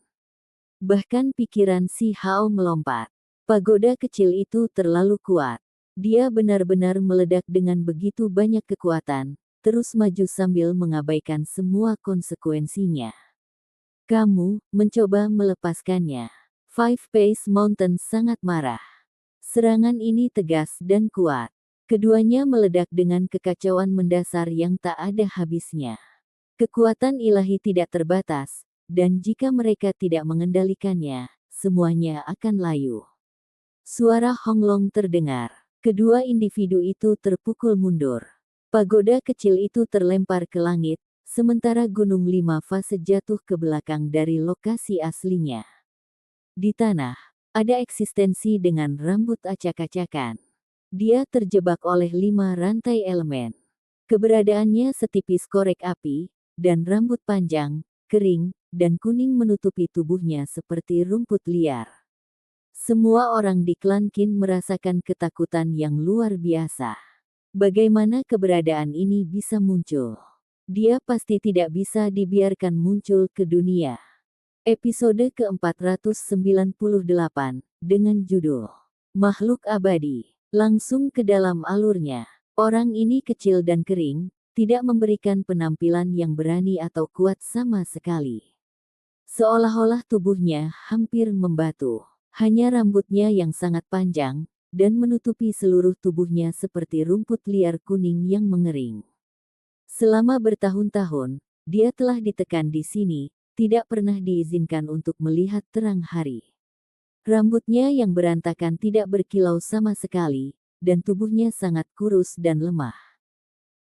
Bahkan pikiran Si Hao melompat. Pagoda kecil itu terlalu kuat. Dia benar-benar meledak dengan begitu banyak kekuatan, terus maju sambil mengabaikan semua konsekuensinya. Kamu mencoba melepaskannya. Five Face Mountain sangat marah. Serangan ini tegas dan kuat. Keduanya meledak dengan kekacauan mendasar yang tak ada habisnya. Kekuatan ilahi tidak terbatas, dan jika mereka tidak mengendalikannya, semuanya akan layu. Suara honglong terdengar. Kedua individu itu terpukul mundur. Pagoda kecil itu terlempar ke langit, sementara gunung 5 fase jatuh ke belakang dari lokasi aslinya. Di tanah, ada eksistensi dengan rambut acak-acakan. Dia terjebak oleh 5 rantai elemen. Keberadaannya setipis korek api, dan rambut panjang, kering, dan kuning menutupi tubuhnya seperti rumput liar. Semua orang di klan Qin merasakan ketakutan yang luar biasa. Bagaimana keberadaan ini bisa muncul? Dia pasti tidak bisa dibiarkan muncul ke dunia. Episode ke-498, dengan judul Makhluk Abadi. Langsung ke dalam alurnya. Orang ini kecil dan kering, tidak memberikan penampilan yang berani atau kuat sama sekali. Seolah-olah tubuhnya hampir membatu. Hanya rambutnya yang sangat panjang, dan menutupi seluruh tubuhnya seperti rumput liar kuning yang mengering. Selama bertahun-tahun, dia telah ditekan di sini, tidak pernah diizinkan untuk melihat terang hari. Rambutnya yang berantakan tidak berkilau sama sekali, dan tubuhnya sangat kurus dan lemah.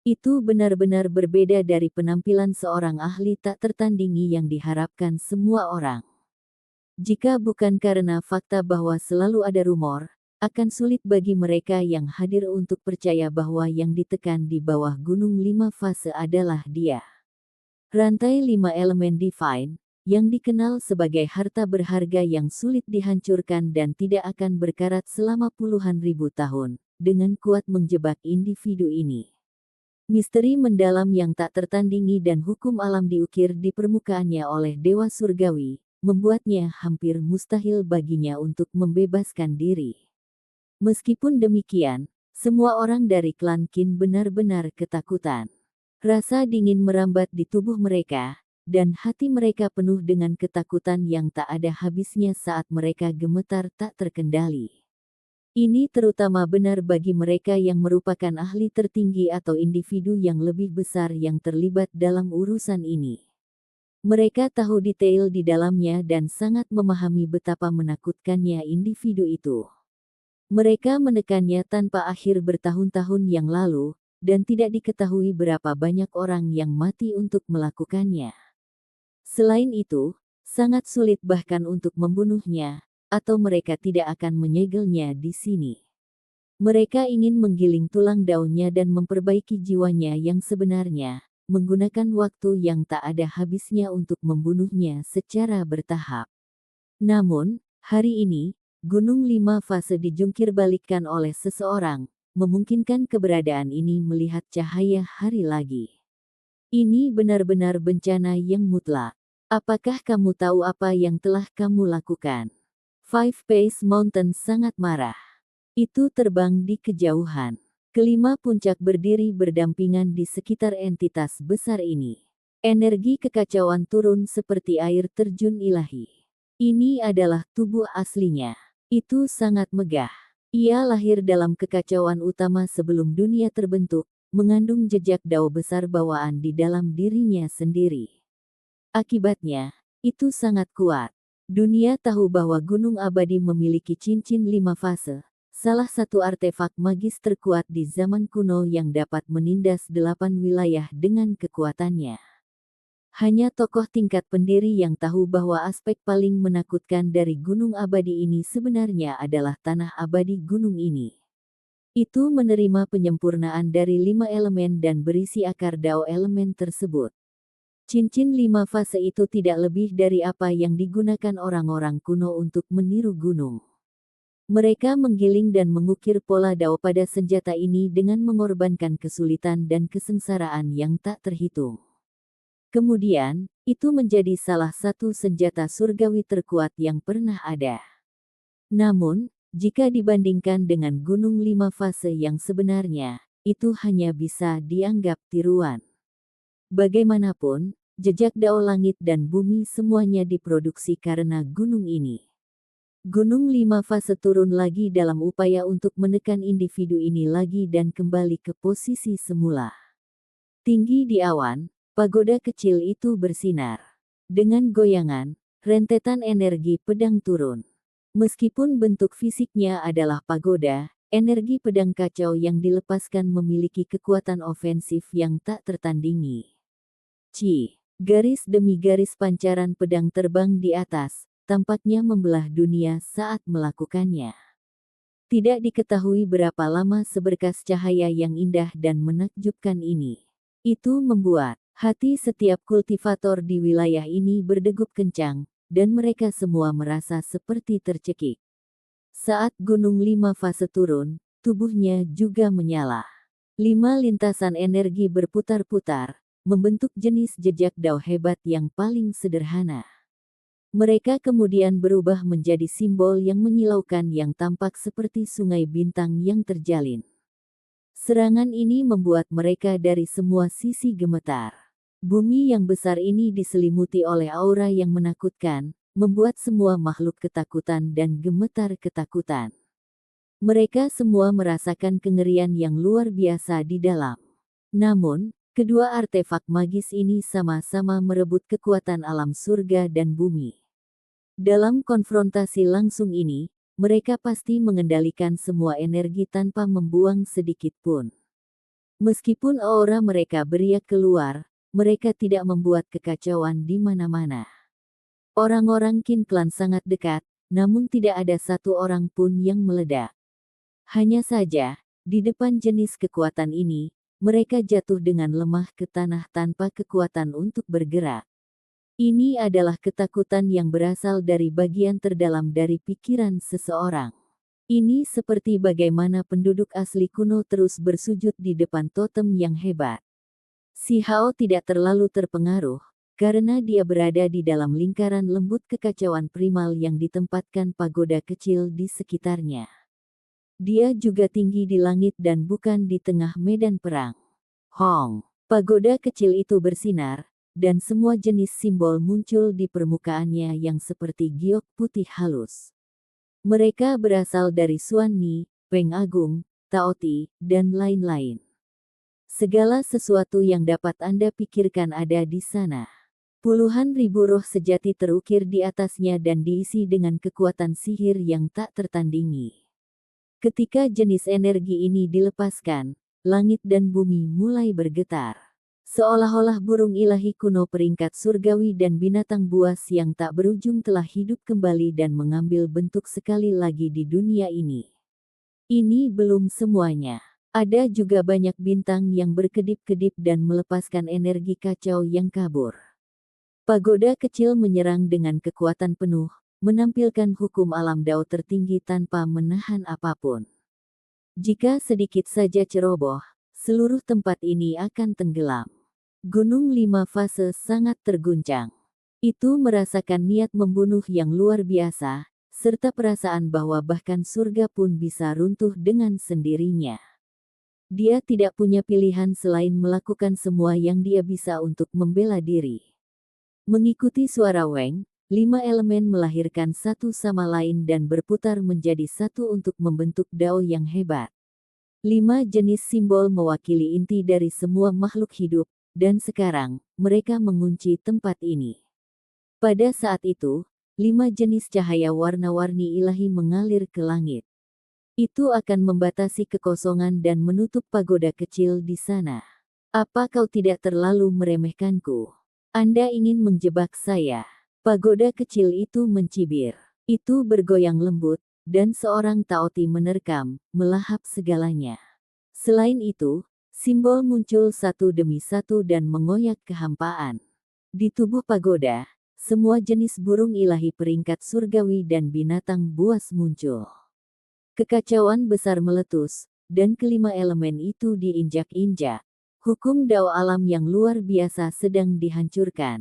Itu benar-benar berbeda dari penampilan seorang ahli tak tertandingi yang diharapkan semua orang. Jika bukan karena fakta bahwa selalu ada rumor, akan sulit bagi mereka yang hadir untuk percaya bahwa yang ditekan di bawah gunung 5 fase adalah dia. Rantai 5 elemen divine, yang dikenal sebagai harta berharga yang sulit dihancurkan dan tidak akan berkarat selama puluhan ribu tahun, dengan kuat menjebak individu ini. Misteri mendalam yang tak tertandingi dan hukum alam diukir di permukaannya oleh dewa surgawi, membuatnya hampir mustahil baginya untuk membebaskan diri. Meskipun demikian, semua orang dari klan Qin benar-benar ketakutan. Rasa dingin merambat di tubuh mereka, dan hati mereka penuh dengan ketakutan yang tak ada habisnya saat mereka gemetar tak terkendali. Ini terutama benar bagi mereka yang merupakan ahli tertinggi atau individu yang lebih besar yang terlibat dalam urusan ini. Mereka tahu detail di dalamnya dan sangat memahami betapa menakutkannya individu itu. Mereka menekannya tanpa akhir bertahun-tahun yang lalu, dan tidak diketahui berapa banyak orang yang mati untuk melakukannya. Selain itu, sangat sulit bahkan untuk membunuhnya, atau mereka tidak akan menyegelnya di sini. Mereka ingin menggiling tulang daunnya dan memperbaiki jiwanya yang sebenarnya, menggunakan waktu yang tak ada habisnya untuk membunuhnya secara bertahap. Namun, hari ini, Gunung 5 Fase dijungkirbalikkan oleh seseorang, memungkinkan keberadaan ini melihat cahaya hari lagi. Ini benar-benar bencana yang mutlak. Apakah kamu tahu apa yang telah kamu lakukan? Five Face Mountain sangat marah. Itu terbang di kejauhan. Kelima puncak berdiri berdampingan di sekitar entitas besar ini. Energi kekacauan turun seperti air terjun ilahi. Ini adalah tubuh aslinya. Itu sangat megah. Ia lahir dalam kekacauan utama sebelum dunia terbentuk, mengandung jejak dao besar bawaan di dalam dirinya sendiri. Akibatnya, itu sangat kuat. Dunia tahu bahwa Gunung Abadi memiliki cincin 5 fase, salah satu artefak magis terkuat di zaman kuno yang dapat menindas 8 wilayah dengan kekuatannya. Hanya tokoh tingkat pendiri yang tahu bahwa aspek paling menakutkan dari Gunung Abadi ini sebenarnya adalah tanah abadi gunung ini. Itu menerima penyempurnaan dari 5 elemen dan berisi akar dao elemen tersebut. Cincin 5 fase itu tidak lebih dari apa yang digunakan orang-orang kuno untuk meniru gunung. Mereka menggiling dan mengukir pola dao pada senjata ini dengan mengorbankan kesulitan dan kesengsaraan yang tak terhitung. Kemudian, itu menjadi salah satu senjata surgawi terkuat yang pernah ada. Namun, jika dibandingkan dengan Gunung 5 Fase yang sebenarnya, itu hanya bisa dianggap tiruan. Bagaimanapun, jejak dao langit dan bumi semuanya diproduksi karena gunung ini. Gunung 5 Fase turun lagi dalam upaya untuk menekan individu ini lagi dan kembali ke posisi semula. Tinggi di awan, pagoda kecil itu bersinar. Dengan goyangan, rentetan energi pedang turun. Meskipun bentuk fisiknya adalah pagoda, energi pedang kacau yang dilepaskan memiliki kekuatan ofensif yang tak tertandingi. Garis demi garis pancaran pedang terbang di atas, tampaknya membelah dunia saat melakukannya. Tidak diketahui berapa lama seberkas cahaya yang indah dan menakjubkan ini. Itu membuat hati setiap kultivator di wilayah ini berdegup kencang, dan mereka semua merasa seperti tercekik. Saat Gunung 5 Fase turun, tubuhnya juga menyala. 5 lintasan energi berputar-putar, membentuk jenis jejak dao hebat yang paling sederhana. Mereka kemudian berubah menjadi simbol yang menyilaukan yang tampak seperti sungai bintang yang terjalin. Serangan ini membuat mereka dari semua sisi gemetar. Bumi yang besar ini diselimuti oleh aura yang menakutkan, membuat semua makhluk ketakutan dan gemetar ketakutan. Mereka semua merasakan kengerian yang luar biasa di dalam. Namun, kedua artefak magis ini sama-sama merebut kekuatan alam surga dan bumi. Dalam konfrontasi langsung ini, mereka pasti mengendalikan semua energi tanpa membuang sedikit pun. Meskipun aura mereka beriak keluar, mereka tidak membuat kekacauan di mana-mana. Orang-orang Qin Clan sangat dekat, namun tidak ada satu orang pun yang meledak. Hanya saja, di depan jenis kekuatan ini, mereka jatuh dengan lemah ke tanah tanpa kekuatan untuk bergerak. Ini adalah ketakutan yang berasal dari bagian terdalam dari pikiran seseorang. Ini seperti bagaimana penduduk asli kuno terus bersujud di depan totem yang hebat. Si Hao tidak terlalu terpengaruh, karena dia berada di dalam lingkaran lembut kekacauan primal yang ditempatkan pagoda kecil di sekitarnya. Dia juga tinggi di langit dan bukan di tengah medan perang. Hong! Pagoda kecil itu bersinar, dan semua jenis simbol muncul di permukaannya yang seperti giok putih halus. Mereka berasal dari Xuan Ni, Peng Agung, Taoti, dan lain-lain. Segala sesuatu yang dapat Anda pikirkan ada di sana. Puluhan ribu roh sejati terukir di atasnya dan diisi dengan kekuatan sihir yang tak tertandingi. Ketika jenis energi ini dilepaskan, langit dan bumi mulai bergetar. Seolah-olah burung ilahi kuno peringkat surgawi dan binatang buas yang tak berujung telah hidup kembali dan mengambil bentuk sekali lagi di dunia ini. Ini belum semuanya. Ada juga banyak bintang yang berkedip-kedip dan melepaskan energi kacau yang kabur. Pagoda kecil menyerang dengan kekuatan penuh, menampilkan hukum alam Dao tertinggi tanpa menahan apapun. Jika sedikit saja ceroboh, seluruh tempat ini akan tenggelam. Gunung 5 Fase sangat terguncang. Itu merasakan niat membunuh yang luar biasa, serta perasaan bahwa bahkan surga pun bisa runtuh dengan sendirinya. Dia tidak punya pilihan selain melakukan semua yang dia bisa untuk membela diri. Mengikuti suara Weng, 5 elemen melahirkan satu sama lain dan berputar menjadi satu untuk membentuk Dao yang hebat. 5 jenis simbol mewakili inti dari semua makhluk hidup, dan sekarang, mereka mengunci tempat ini. Pada saat itu, 5 jenis cahaya warna-warni ilahi mengalir ke langit. Itu akan membatasi kekosongan dan menutup pagoda kecil di sana. Apa kau tidak terlalu meremehkanku? Anda ingin menjebak saya? Pagoda kecil itu mencibir. Itu bergoyang lembut, dan seorang Taoti menerkam, melahap segalanya. Selain itu, simbol muncul satu demi satu dan mengoyak kehampaan. Di tubuh pagoda, semua jenis burung ilahi peringkat surgawi dan binatang buas muncul. Kekacauan besar meletus, dan kelima elemen itu diinjak-injak. Hukum Dao alam yang luar biasa sedang dihancurkan.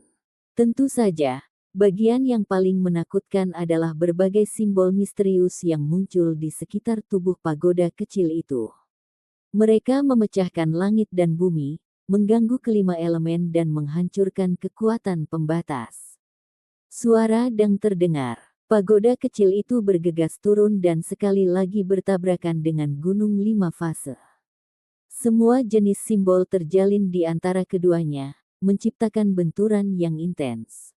Tentu saja, bagian yang paling menakutkan adalah berbagai simbol misterius yang muncul di sekitar tubuh pagoda kecil itu. Mereka memecahkan langit dan bumi, mengganggu kelima elemen dan menghancurkan kekuatan pembatas. Suara dang terdengar. Pagoda kecil itu bergegas turun dan sekali lagi bertabrakan dengan gunung 5 fase. Semua jenis simbol terjalin di antara keduanya, menciptakan benturan yang intens.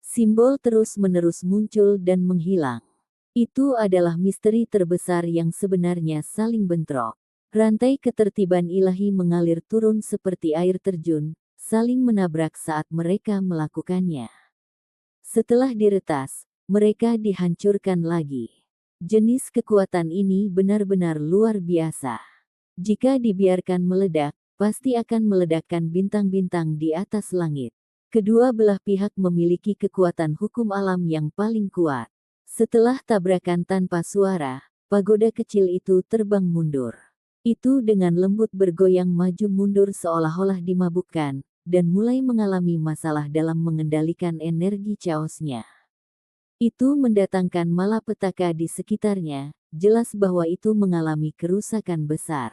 Simbol terus-menerus muncul dan menghilang. Itu adalah misteri terbesar yang sebenarnya saling bentrok. Rantai ketertiban ilahi mengalir turun seperti air terjun, saling menabrak saat mereka melakukannya. Setelah diretas, mereka dihancurkan lagi. Jenis kekuatan ini benar-benar luar biasa. Jika dibiarkan meledak, pasti akan meledakkan bintang-bintang di atas langit. Kedua belah pihak memiliki kekuatan hukum alam yang paling kuat. Setelah tabrakan tanpa suara, pagoda kecil itu terbang mundur. Itu dengan lembut bergoyang maju mundur seolah-olah dimabukkan, dan mulai mengalami masalah dalam mengendalikan energi chaosnya. Itu mendatangkan malapetaka di sekitarnya, jelas bahwa itu mengalami kerusakan besar.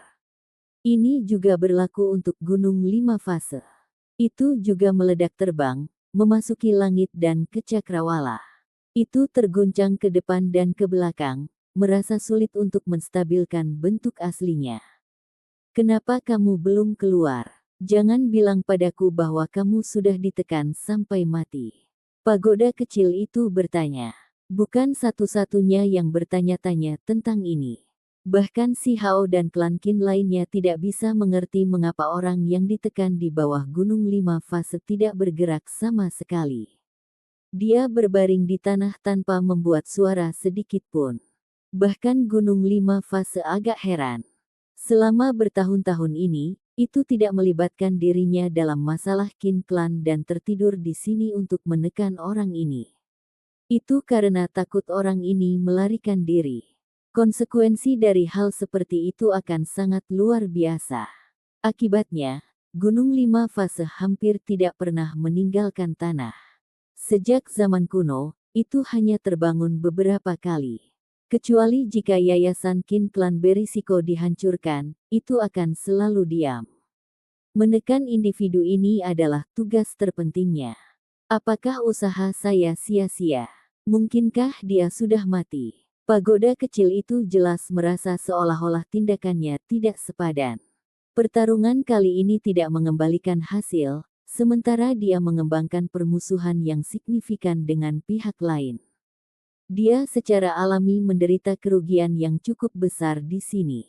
Ini juga berlaku untuk gunung 5 fase. Itu juga meledak terbang, memasuki langit dan ke cakrawala. Itu terguncang ke depan dan ke belakang, merasa sulit untuk menstabilkan bentuk aslinya. Kenapa kamu belum keluar? Jangan bilang padaku bahwa kamu sudah ditekan sampai mati. Pagoda kecil itu bertanya. Bukan satu-satunya yang bertanya-tanya tentang ini. Bahkan si Hao dan klan Qin lainnya tidak bisa mengerti mengapa orang yang ditekan di bawah gunung 5 fase tidak bergerak sama sekali. Dia berbaring di tanah tanpa membuat suara sedikit pun. Bahkan gunung 5 fase agak heran. Selama bertahun-tahun ini, Itu tidak melibatkan dirinya dalam masalah Qin Clan dan tertidur di sini untuk menekan orang ini. Itu karena takut orang ini melarikan diri. Konsekuensi dari hal seperti itu akan sangat luar biasa. Akibatnya, Gunung Lima Fase hampir tidak pernah meninggalkan tanah. Sejak zaman kuno, itu hanya terbangun beberapa kali. Kecuali jika Yayasan Qin Clan berisiko dihancurkan, itu akan selalu diam. Menekan individu ini adalah tugas terpentingnya. Apakah usaha saya sia-sia? Mungkinkah dia sudah mati? Pagoda kecil itu jelas merasa seolah-olah tindakannya tidak sepadan. Pertarungan kali ini tidak mengembalikan hasil, sementara dia mengembangkan permusuhan yang signifikan dengan pihak lain. Dia secara alami menderita kerugian yang cukup besar di sini.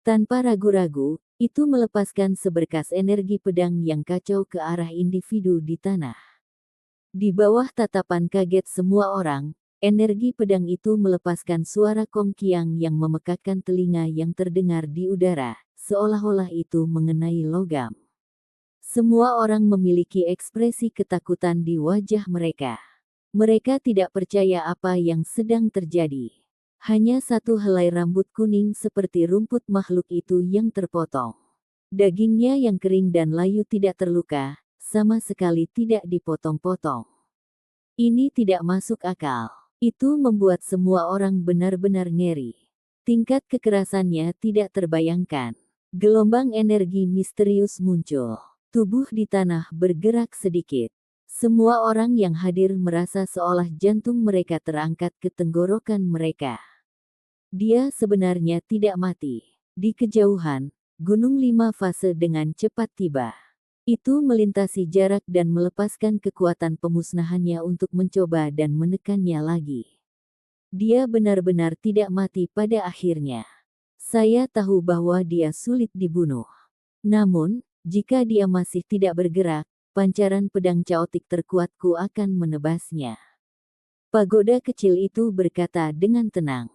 Tanpa ragu-ragu, itu melepaskan seberkas energi pedang yang kacau ke arah individu di tanah. Di bawah tatapan kaget semua orang, energi pedang itu melepaskan suara kongkiang yang memekakkan telinga yang terdengar di udara, seolah-olah itu mengenai logam. Semua orang memiliki ekspresi ketakutan di wajah mereka. Mereka tidak percaya apa yang sedang terjadi. Hanya satu helai rambut kuning seperti rumput makhluk itu yang terpotong. Dagingnya yang kering dan layu tidak terluka, sama sekali tidak dipotong-potong. Ini tidak masuk akal. Itu membuat semua orang benar-benar ngeri. Tingkat kekerasannya tidak terbayangkan. Gelombang energi misterius muncul. Tubuh di tanah bergerak sedikit. Semua orang yang hadir merasa seolah jantung mereka terangkat ke tenggorokan mereka. Dia sebenarnya tidak mati. Di kejauhan, Gunung Lima Fase dengan cepat tiba. Itu melintasi jarak dan melepaskan kekuatan pemusnahannya untuk mencoba dan menekannya lagi. Dia benar-benar tidak mati pada akhirnya. Saya tahu bahwa dia sulit dibunuh. Namun, jika dia masih tidak bergerak, pancaran pedang caotik terkuatku akan menebasnya. Pagoda kecil itu berkata dengan tenang.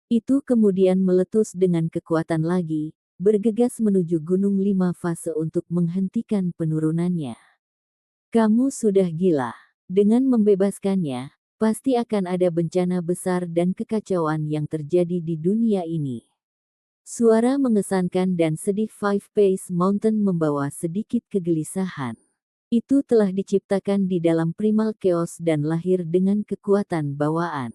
Itu kemudian meletus dengan kekuatan lagi, bergegas menuju Gunung Lima Fase untuk menghentikan penurunannya. Kamu sudah gila. Dengan membebaskannya, pasti akan ada bencana besar dan kekacauan yang terjadi di dunia ini. Suara mengesankan dan sedih Five Pace Mountain membawa sedikit kegelisahan. Itu telah diciptakan di dalam primal chaos dan lahir dengan kekuatan bawaan.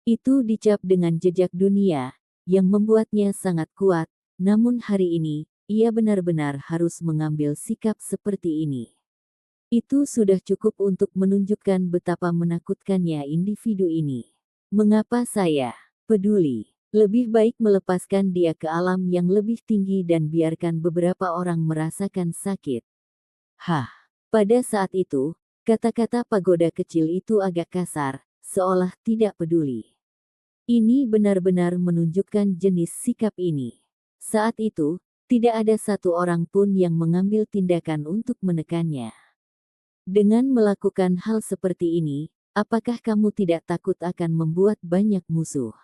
Itu dicap dengan jejak dunia, yang membuatnya sangat kuat, namun hari ini, ia benar-benar harus mengambil sikap seperti ini. Itu sudah cukup untuk menunjukkan betapa menakutkannya individu ini. Mengapa saya peduli? Lebih baik melepaskan dia ke alam yang lebih tinggi dan biarkan beberapa orang merasakan sakit. Pada saat itu, kata-kata pagoda kecil itu agak kasar, seolah tidak peduli. Ini benar-benar menunjukkan jenis sikap ini. Saat itu, tidak ada satu orang pun yang mengambil tindakan untuk menekannya. Dengan melakukan hal seperti ini, apakah kamu tidak takut akan membuat banyak musuh?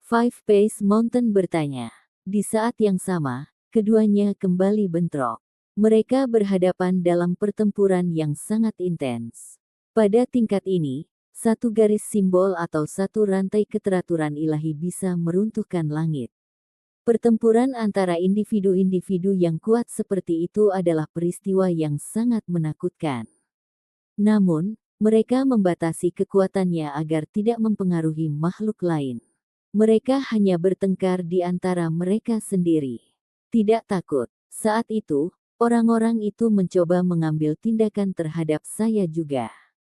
Five Pace Mountain bertanya. Di saat yang sama, keduanya kembali bentrok. Mereka berhadapan dalam pertempuran yang sangat intens. Pada tingkat ini, satu garis simbol atau satu rantai keteraturan ilahi bisa meruntuhkan langit. Pertempuran antara individu-individu yang kuat seperti itu adalah peristiwa yang sangat menakutkan. Namun, mereka membatasi kekuatannya agar tidak mempengaruhi makhluk lain. Mereka hanya bertengkar di antara mereka sendiri. Tidak takut. Saat itu, orang-orang itu mencoba mengambil tindakan terhadap saya juga.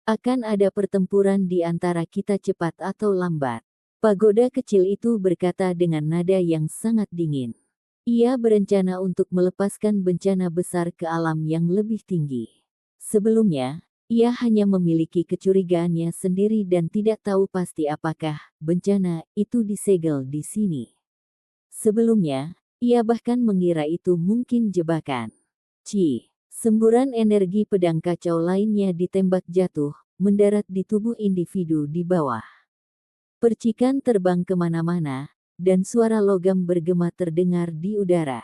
Akan ada pertempuran di antara kita cepat atau lambat. Pagoda kecil itu berkata dengan nada yang sangat dingin. Ia berencana untuk melepaskan bencana besar ke alam yang lebih tinggi. Sebelumnya, ia hanya memiliki kecurigaannya sendiri dan tidak tahu pasti apakah bencana itu disegel di sini. Sebelumnya, ia bahkan mengira itu mungkin jebakan. Semburan energi pedang kacau lainnya ditembak jatuh, mendarat di tubuh individu di bawah. Percikan terbang kemana-mana, dan suara logam bergema terdengar di udara.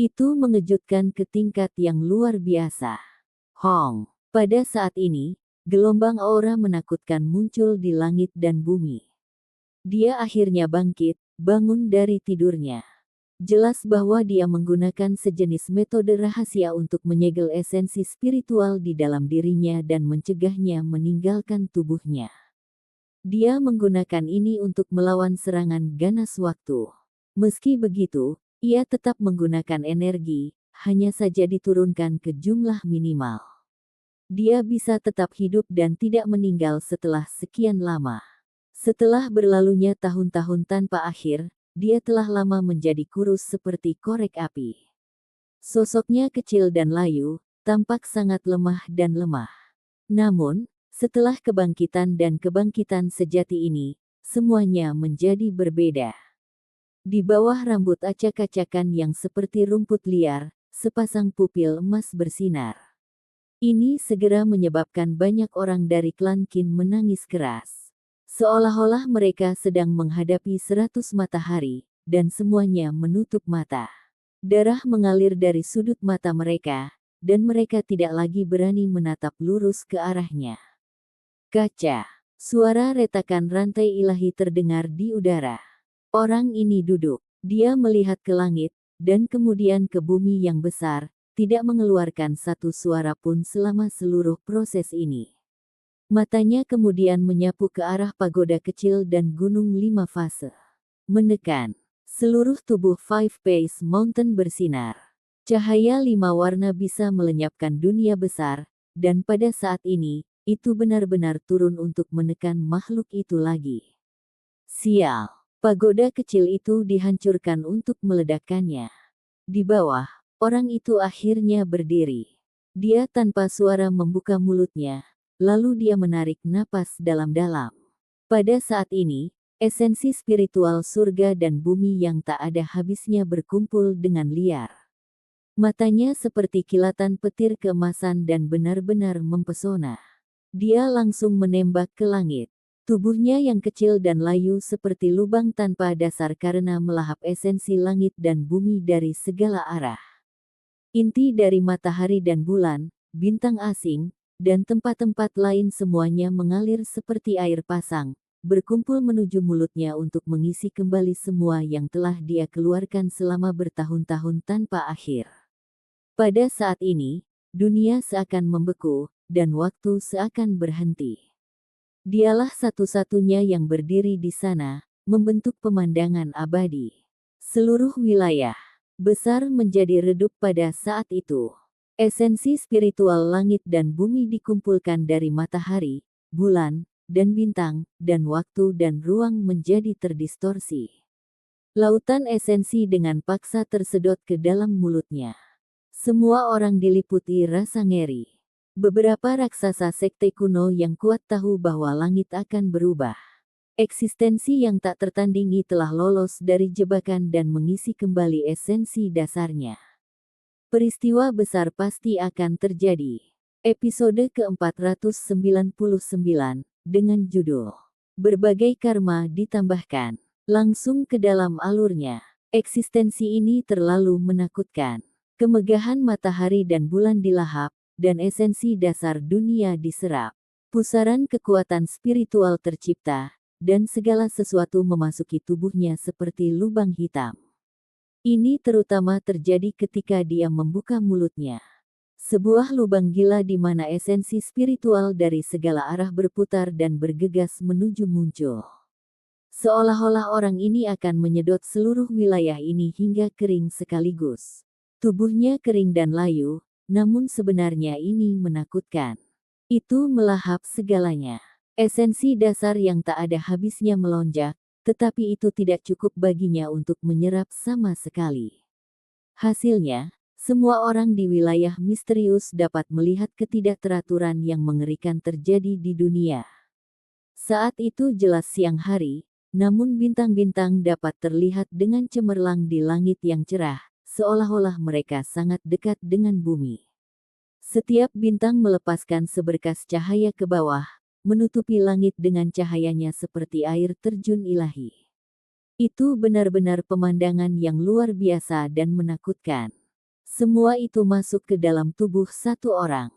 Itu mengejutkan ke tingkat yang luar biasa. Hong. Pada saat ini, gelombang aura menakutkan muncul di langit dan bumi. Dia akhirnya bangkit, bangun dari tidurnya. Jelas bahwa dia menggunakan sejenis metode rahasia untuk menyegel esensi spiritual di dalam dirinya dan mencegahnya meninggalkan tubuhnya. Dia menggunakan ini untuk melawan serangan ganas waktu. Meski begitu, ia tetap menggunakan energi, hanya saja diturunkan ke jumlah minimal. Dia bisa tetap hidup dan tidak meninggal setelah sekian lama. Setelah berlalunya tahun-tahun tanpa akhir, dia telah lama menjadi kurus seperti korek api. Sosoknya kecil dan layu, tampak sangat lemah dan lemah. Namun, setelah kebangkitan dan kebangkitan sejati ini, semuanya menjadi berbeda. Di bawah rambut acak-acakan yang seperti rumput liar, sepasang pupil emas bersinar. Ini segera menyebabkan banyak orang dari klan Qin menangis keras. Seolah-olah mereka sedang menghadapi 100 matahari, dan semuanya menutup mata. Darah mengalir dari sudut mata mereka, dan mereka tidak lagi berani menatap lurus ke arahnya. Kaca. Suara retakan rantai ilahi terdengar di udara. Orang ini duduk. Dia melihat ke langit, dan kemudian ke bumi yang besar, tidak mengeluarkan satu suara pun selama seluruh proses ini. Matanya kemudian menyapu ke arah pagoda kecil dan gunung 5 fase. Menekan. Seluruh tubuh Five Face Mountain bersinar. Cahaya 5 warna bisa melenyapkan dunia besar, dan pada saat ini, itu benar-benar turun untuk menekan makhluk itu lagi. Sial. Pagoda kecil itu dihancurkan untuk meledakkannya. Di bawah, orang itu akhirnya berdiri. Dia tanpa suara membuka mulutnya, lalu dia menarik napas dalam-dalam. Pada saat ini, esensi spiritual surga dan bumi yang tak ada habisnya berkumpul dengan liar. Matanya seperti kilatan petir keemasan dan benar-benar mempesona. Dia langsung menembak ke langit. Tubuhnya yang kecil dan layu seperti lubang tanpa dasar karena melahap esensi langit dan bumi dari segala arah. Inti dari matahari dan bulan, bintang asing, dan tempat-tempat lain semuanya mengalir seperti air pasang, berkumpul menuju mulutnya untuk mengisi kembali semua yang telah dia keluarkan selama bertahun-tahun tanpa akhir. Pada saat ini, dunia seakan membeku, dan waktu seakan berhenti. Dialah satu-satunya yang berdiri di sana, membentuk pemandangan abadi. Seluruh wilayah besar menjadi redup pada saat itu. Esensi spiritual langit dan bumi dikumpulkan dari matahari, bulan, dan bintang, dan waktu dan ruang menjadi terdistorsi. Lautan esensi dengan paksa tersedot ke dalam mulutnya. Semua orang diliputi rasa ngeri. Beberapa raksasa sekte kuno yang kuat tahu bahwa langit akan berubah. Eksistensi yang tak tertandingi telah lolos dari jebakan dan mengisi kembali esensi dasarnya. Peristiwa besar pasti akan terjadi. Episode ke-499, dengan judul Berbagai Karma ditambahkan. Langsung ke dalam alurnya. Eksistensi ini terlalu menakutkan. Kemegahan matahari dan bulan dilahap, dan esensi dasar dunia diserap. Pusaran kekuatan spiritual tercipta, dan segala sesuatu memasuki tubuhnya seperti lubang hitam. Ini terutama terjadi ketika dia membuka mulutnya. Sebuah lubang gila di mana esensi spiritual dari segala arah berputar dan bergegas menuju muncul. Seolah-olah orang ini akan menyedot seluruh wilayah ini hingga kering sekaligus. Tubuhnya kering dan layu, namun sebenarnya ini menakutkan. Itu melahap segalanya. Esensi dasar yang tak ada habisnya melonjak, tetapi itu tidak cukup baginya untuk menyerap sama sekali. Hasilnya, semua orang di wilayah misterius dapat melihat ketidakteraturan yang mengerikan terjadi di dunia. Saat itu jelas siang hari, namun bintang-bintang dapat terlihat dengan cemerlang di langit yang cerah, seolah-olah mereka sangat dekat dengan bumi. Setiap bintang melepaskan seberkas cahaya ke bawah, menutupi langit dengan cahayanya seperti air terjun ilahi. Itu benar-benar pemandangan yang luar biasa dan menakutkan. Semua itu masuk ke dalam tubuh satu orang.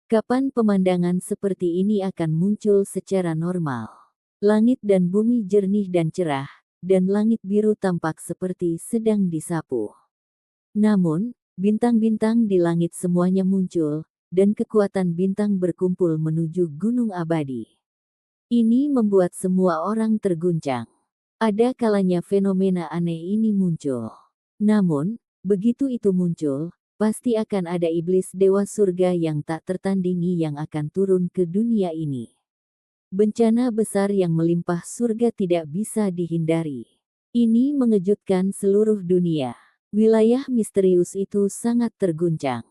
Kapan pemandangan seperti ini akan muncul secara normal? Langit dan bumi jernih dan cerah, dan langit biru tampak seperti sedang disapu. Namun, bintang-bintang di langit semuanya muncul, dan kekuatan bintang berkumpul menuju gunung abadi. Ini membuat semua orang terguncang. Ada kalanya fenomena aneh ini muncul. Namun, begitu itu muncul, pasti akan ada iblis dewa surga yang tak tertandingi yang akan turun ke dunia ini. Bencana besar yang melimpah surga tidak bisa dihindari. Ini mengejutkan seluruh dunia. Wilayah misterius itu sangat terguncang.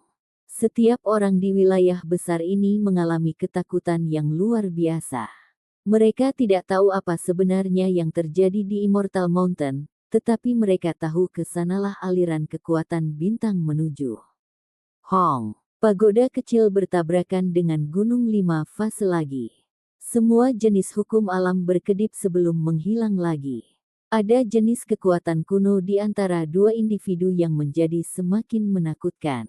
Setiap orang di wilayah besar ini mengalami ketakutan yang luar biasa. Mereka tidak tahu apa sebenarnya yang terjadi di Immortal Mountain, tetapi mereka tahu ke sanalah aliran kekuatan bintang menuju. Hong, pagoda kecil bertabrakan dengan gunung 5 fase lagi. Semua jenis hukum alam berkedip sebelum menghilang lagi. Ada jenis kekuatan kuno di antara dua individu yang menjadi semakin menakutkan.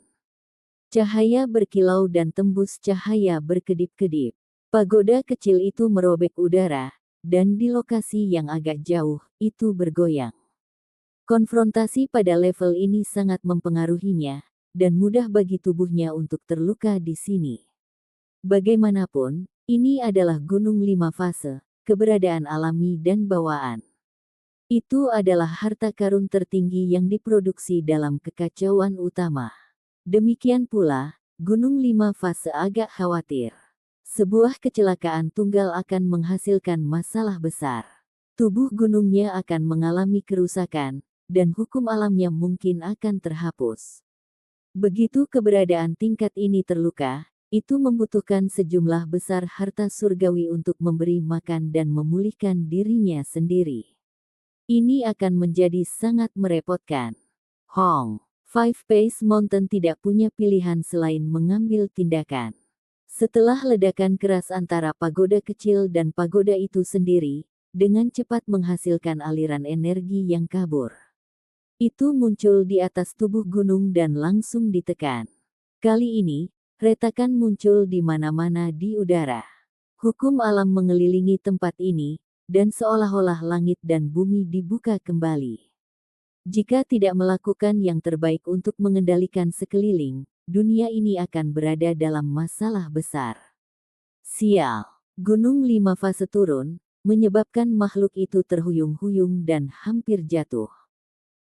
Cahaya berkilau dan tembus cahaya berkedip-kedip. Pagoda kecil itu merobek udara, dan di lokasi yang agak jauh, itu bergoyang. Konfrontasi pada level ini sangat mempengaruhinya, dan mudah bagi tubuhnya untuk terluka di sini. Bagaimanapun, ini adalah gunung 5 fase, keberadaan alami dan bawaan. Itu adalah harta karun tertinggi yang diproduksi dalam kekacauan utama. Demikian pula, gunung 5 fase agak khawatir. Sebuah kecelakaan tunggal akan menghasilkan masalah besar. Tubuh gunungnya akan mengalami kerusakan, dan hukum alamnya mungkin akan terhapus. Begitu keberadaan tingkat ini terluka, itu membutuhkan sejumlah besar harta surgawi untuk memberi makan dan memulihkan dirinya sendiri. Ini akan menjadi sangat merepotkan. Hong, Five Face Mountain tidak punya pilihan selain mengambil tindakan. Setelah ledakan keras antara pagoda kecil dan pagoda itu sendiri, dengan cepat menghasilkan aliran energi yang kabur. Itu muncul di atas tubuh gunung dan langsung ditekan. Kali ini, retakan muncul di mana-mana di udara. Hukum alam mengelilingi tempat ini, dan seolah-olah langit dan bumi dibuka kembali. Jika tidak melakukan yang terbaik untuk mengendalikan sekeliling, dunia ini akan berada dalam masalah besar. Sial, gunung 5 fase turun, menyebabkan makhluk itu terhuyung-huyung dan hampir jatuh.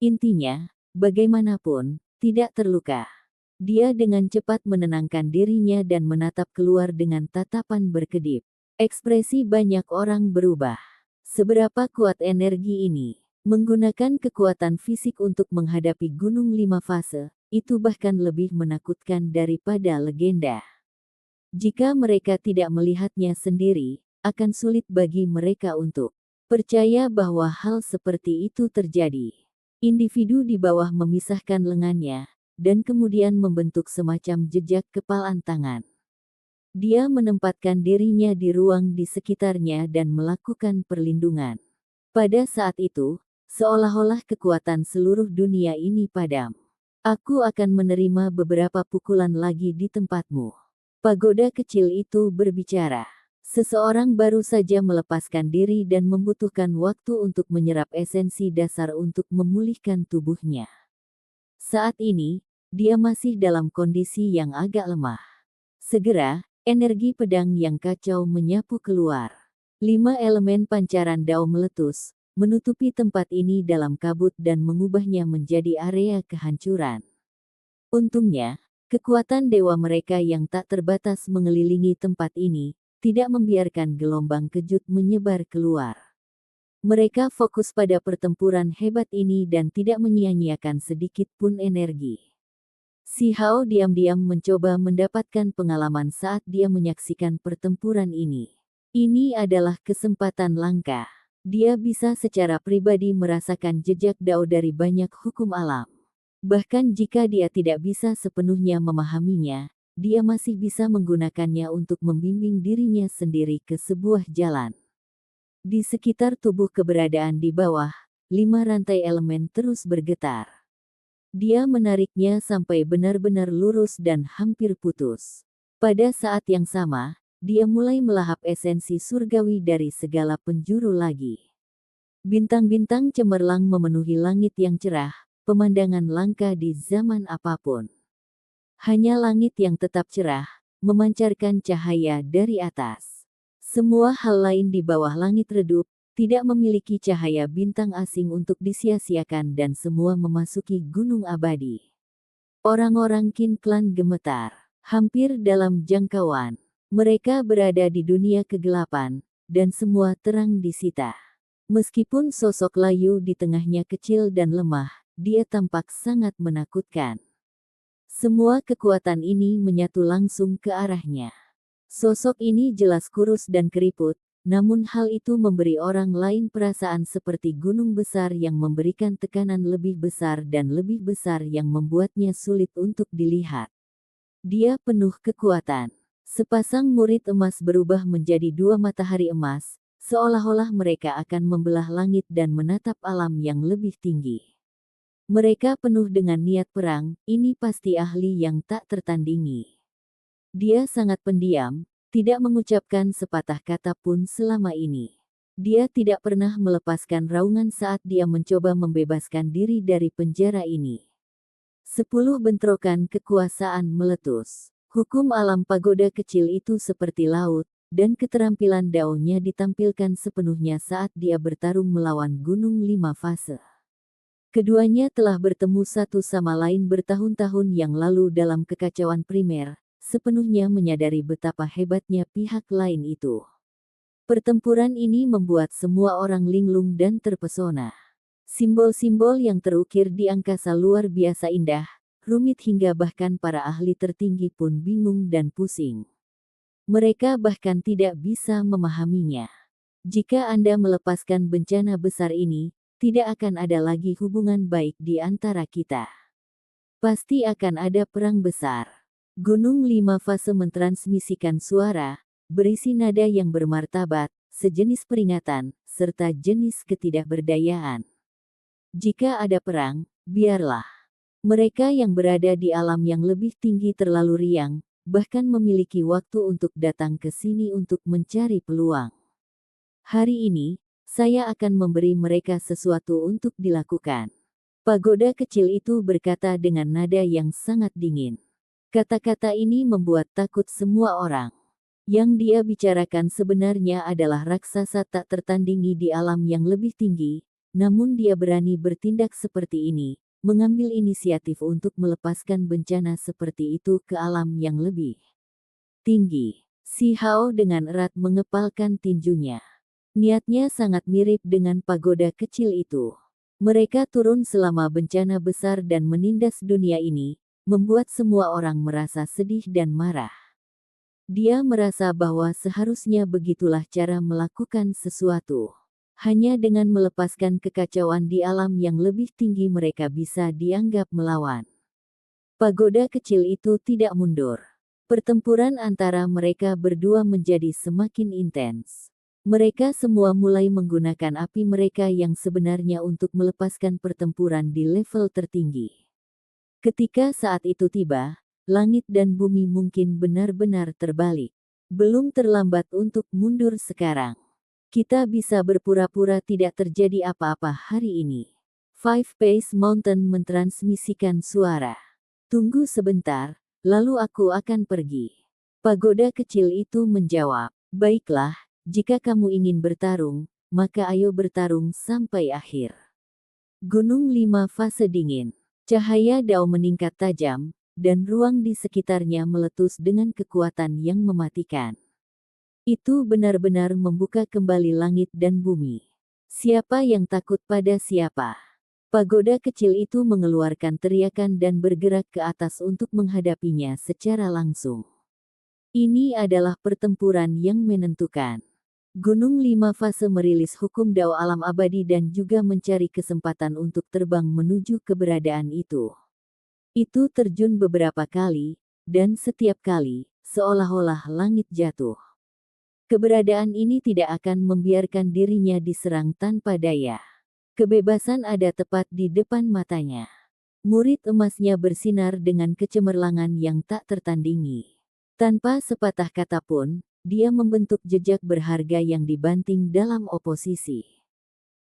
Intinya, bagaimanapun, tidak terluka. Dia dengan cepat menenangkan dirinya dan menatap keluar dengan tatapan berkedip. Ekspresi banyak orang berubah. Seberapa kuat energi ini? Menggunakan kekuatan fisik untuk menghadapi gunung 5 fase, itu bahkan lebih menakutkan daripada legenda. Jika mereka tidak melihatnya sendiri, akan sulit bagi mereka untuk percaya bahwa hal seperti itu terjadi. Individu di bawah memisahkan lengannya, dan kemudian membentuk semacam jejak kepalan tangan. Dia menempatkan dirinya di ruang di sekitarnya dan melakukan perlindungan. Pada saat itu, seolah-olah kekuatan seluruh dunia ini padam. Aku akan menerima beberapa pukulan lagi di tempatmu. Pagoda kecil itu berbicara. Seseorang baru saja melepaskan diri dan membutuhkan waktu untuk menyerap esensi dasar untuk memulihkan tubuhnya. Saat ini, dia masih dalam kondisi yang agak lemah. Segera, energi pedang yang kacau menyapu keluar. 5 elemen pancaran dao meletus, menutupi tempat ini dalam kabut dan mengubahnya menjadi area kehancuran. Untungnya, kekuatan dewa mereka yang tak terbatas mengelilingi tempat ini, tidak membiarkan gelombang kejut menyebar keluar. Mereka fokus pada pertempuran hebat ini dan tidak menyia-nyiakan sedikit pun energi. Si Hao diam-diam mencoba mendapatkan pengalaman saat dia menyaksikan pertempuran ini. Ini adalah kesempatan langka. Dia bisa secara pribadi merasakan jejak dao dari banyak hukum alam. Bahkan jika dia tidak bisa sepenuhnya memahaminya, dia masih bisa menggunakannya untuk membimbing dirinya sendiri ke sebuah jalan. Di sekitar tubuh keberadaan di bawah, 5 rantai elemen terus bergetar. Dia menariknya sampai benar-benar lurus dan hampir putus. Pada saat yang sama, dia mulai melahap esensi surgawi dari segala penjuru lagi. Bintang-bintang cemerlang memenuhi langit yang cerah, pemandangan langka di zaman apapun. Hanya langit yang tetap cerah, memancarkan cahaya dari atas. Semua hal lain di bawah langit redup, tidak memiliki cahaya bintang asing untuk disia-siakan dan semua memasuki gunung abadi. Orang-orang Qin Clan gemetar, hampir dalam jangkauan. Mereka berada di dunia kegelapan, dan semua terang disita. Meskipun sosok Layu di tengahnya kecil dan lemah, dia tampak sangat menakutkan. Semua kekuatan ini menyatu langsung ke arahnya. Sosok ini jelas kurus dan keriput, namun hal itu memberi orang lain perasaan seperti gunung besar yang memberikan tekanan lebih besar dan lebih besar yang membuatnya sulit untuk dilihat. Dia penuh kekuatan. Sepasang murid emas berubah menjadi dua matahari emas, seolah-olah mereka akan membelah langit dan menatap alam yang lebih tinggi. Mereka penuh dengan niat perang, ini pasti ahli yang tak tertandingi. Dia sangat pendiam, tidak mengucapkan sepatah kata pun selama ini. Dia tidak pernah melepaskan raungan saat dia mencoba membebaskan diri dari penjara ini. 10 bentrokan kekuasaan meletus. Hukum alam pagoda kecil itu seperti laut, dan keterampilan daunnya ditampilkan sepenuhnya saat dia bertarung melawan gunung 5 fase. Keduanya telah bertemu satu sama lain bertahun-tahun yang lalu dalam kekacauan primer, sepenuhnya menyadari betapa hebatnya pihak lain itu. Pertempuran ini membuat semua orang linglung dan terpesona. Simbol-simbol yang terukir di angkasa luar biasa indah, rumit hingga bahkan para ahli tertinggi pun bingung dan pusing. Mereka bahkan tidak bisa memahaminya. Jika Anda melepaskan bencana besar ini, tidak akan ada lagi hubungan baik di antara kita. Pasti akan ada perang besar. Gunung 5 fase mentransmisikan suara, berisi nada yang bermartabat, sejenis peringatan, serta jenis ketidakberdayaan. Jika ada perang, biarlah. Mereka yang berada di alam yang lebih tinggi terlalu riang, bahkan memiliki waktu untuk datang ke sini untuk mencari peluang. Hari ini, saya akan memberi mereka sesuatu untuk dilakukan. Pagoda kecil itu berkata dengan nada yang sangat dingin. Kata-kata ini membuat takut semua orang. Yang dia bicarakan sebenarnya adalah raksasa tak tertandingi di alam yang lebih tinggi, namun dia berani bertindak seperti ini, mengambil inisiatif untuk melepaskan bencana seperti itu ke alam yang lebih tinggi. Si Hao dengan erat mengepalkan tinjunya. Niatnya sangat mirip dengan pagoda kecil itu. Mereka turun selama bencana besar dan menindas dunia ini, membuat semua orang merasa sedih dan marah. Dia merasa bahwa seharusnya begitulah cara melakukan sesuatu. Hanya dengan melepaskan kekacauan di alam yang lebih tinggi mereka bisa dianggap melawan. Pagoda kecil itu tidak mundur. Pertempuran antara mereka berdua menjadi semakin intens. Mereka semua mulai menggunakan api mereka yang sebenarnya untuk melepaskan pertempuran di level tertinggi. Ketika saat itu tiba, langit dan bumi mungkin benar-benar terbalik. Belum terlambat untuk mundur sekarang. Kita bisa berpura-pura tidak terjadi apa-apa hari ini. Five Pace Mountain mentransmisikan suara. Tunggu sebentar, lalu aku akan pergi. Pagoda kecil itu menjawab, baiklah, jika kamu ingin bertarung, maka ayo bertarung sampai akhir. Gunung 5 fase dingin. Cahaya Dao meningkat tajam, dan ruang di sekitarnya meletus dengan kekuatan yang mematikan. Itu benar-benar membuka kembali langit dan bumi. Siapa yang takut pada siapa? Pagoda kecil itu mengeluarkan teriakan dan bergerak ke atas untuk menghadapinya secara langsung. Ini adalah pertempuran yang menentukan. Gunung 5 fase merilis hukum Dao alam abadi dan juga mencari kesempatan untuk terbang menuju keberadaan itu. Itu terjun beberapa kali, dan setiap kali, seolah-olah langit jatuh. Keberadaan ini tidak akan membiarkan dirinya diserang tanpa daya. Kebebasan ada tepat di depan matanya. Murid emasnya bersinar dengan kecemerlangan yang tak tertandingi. Tanpa sepatah kata pun, dia membentuk jejak berharga yang dibanting dalam oposisi.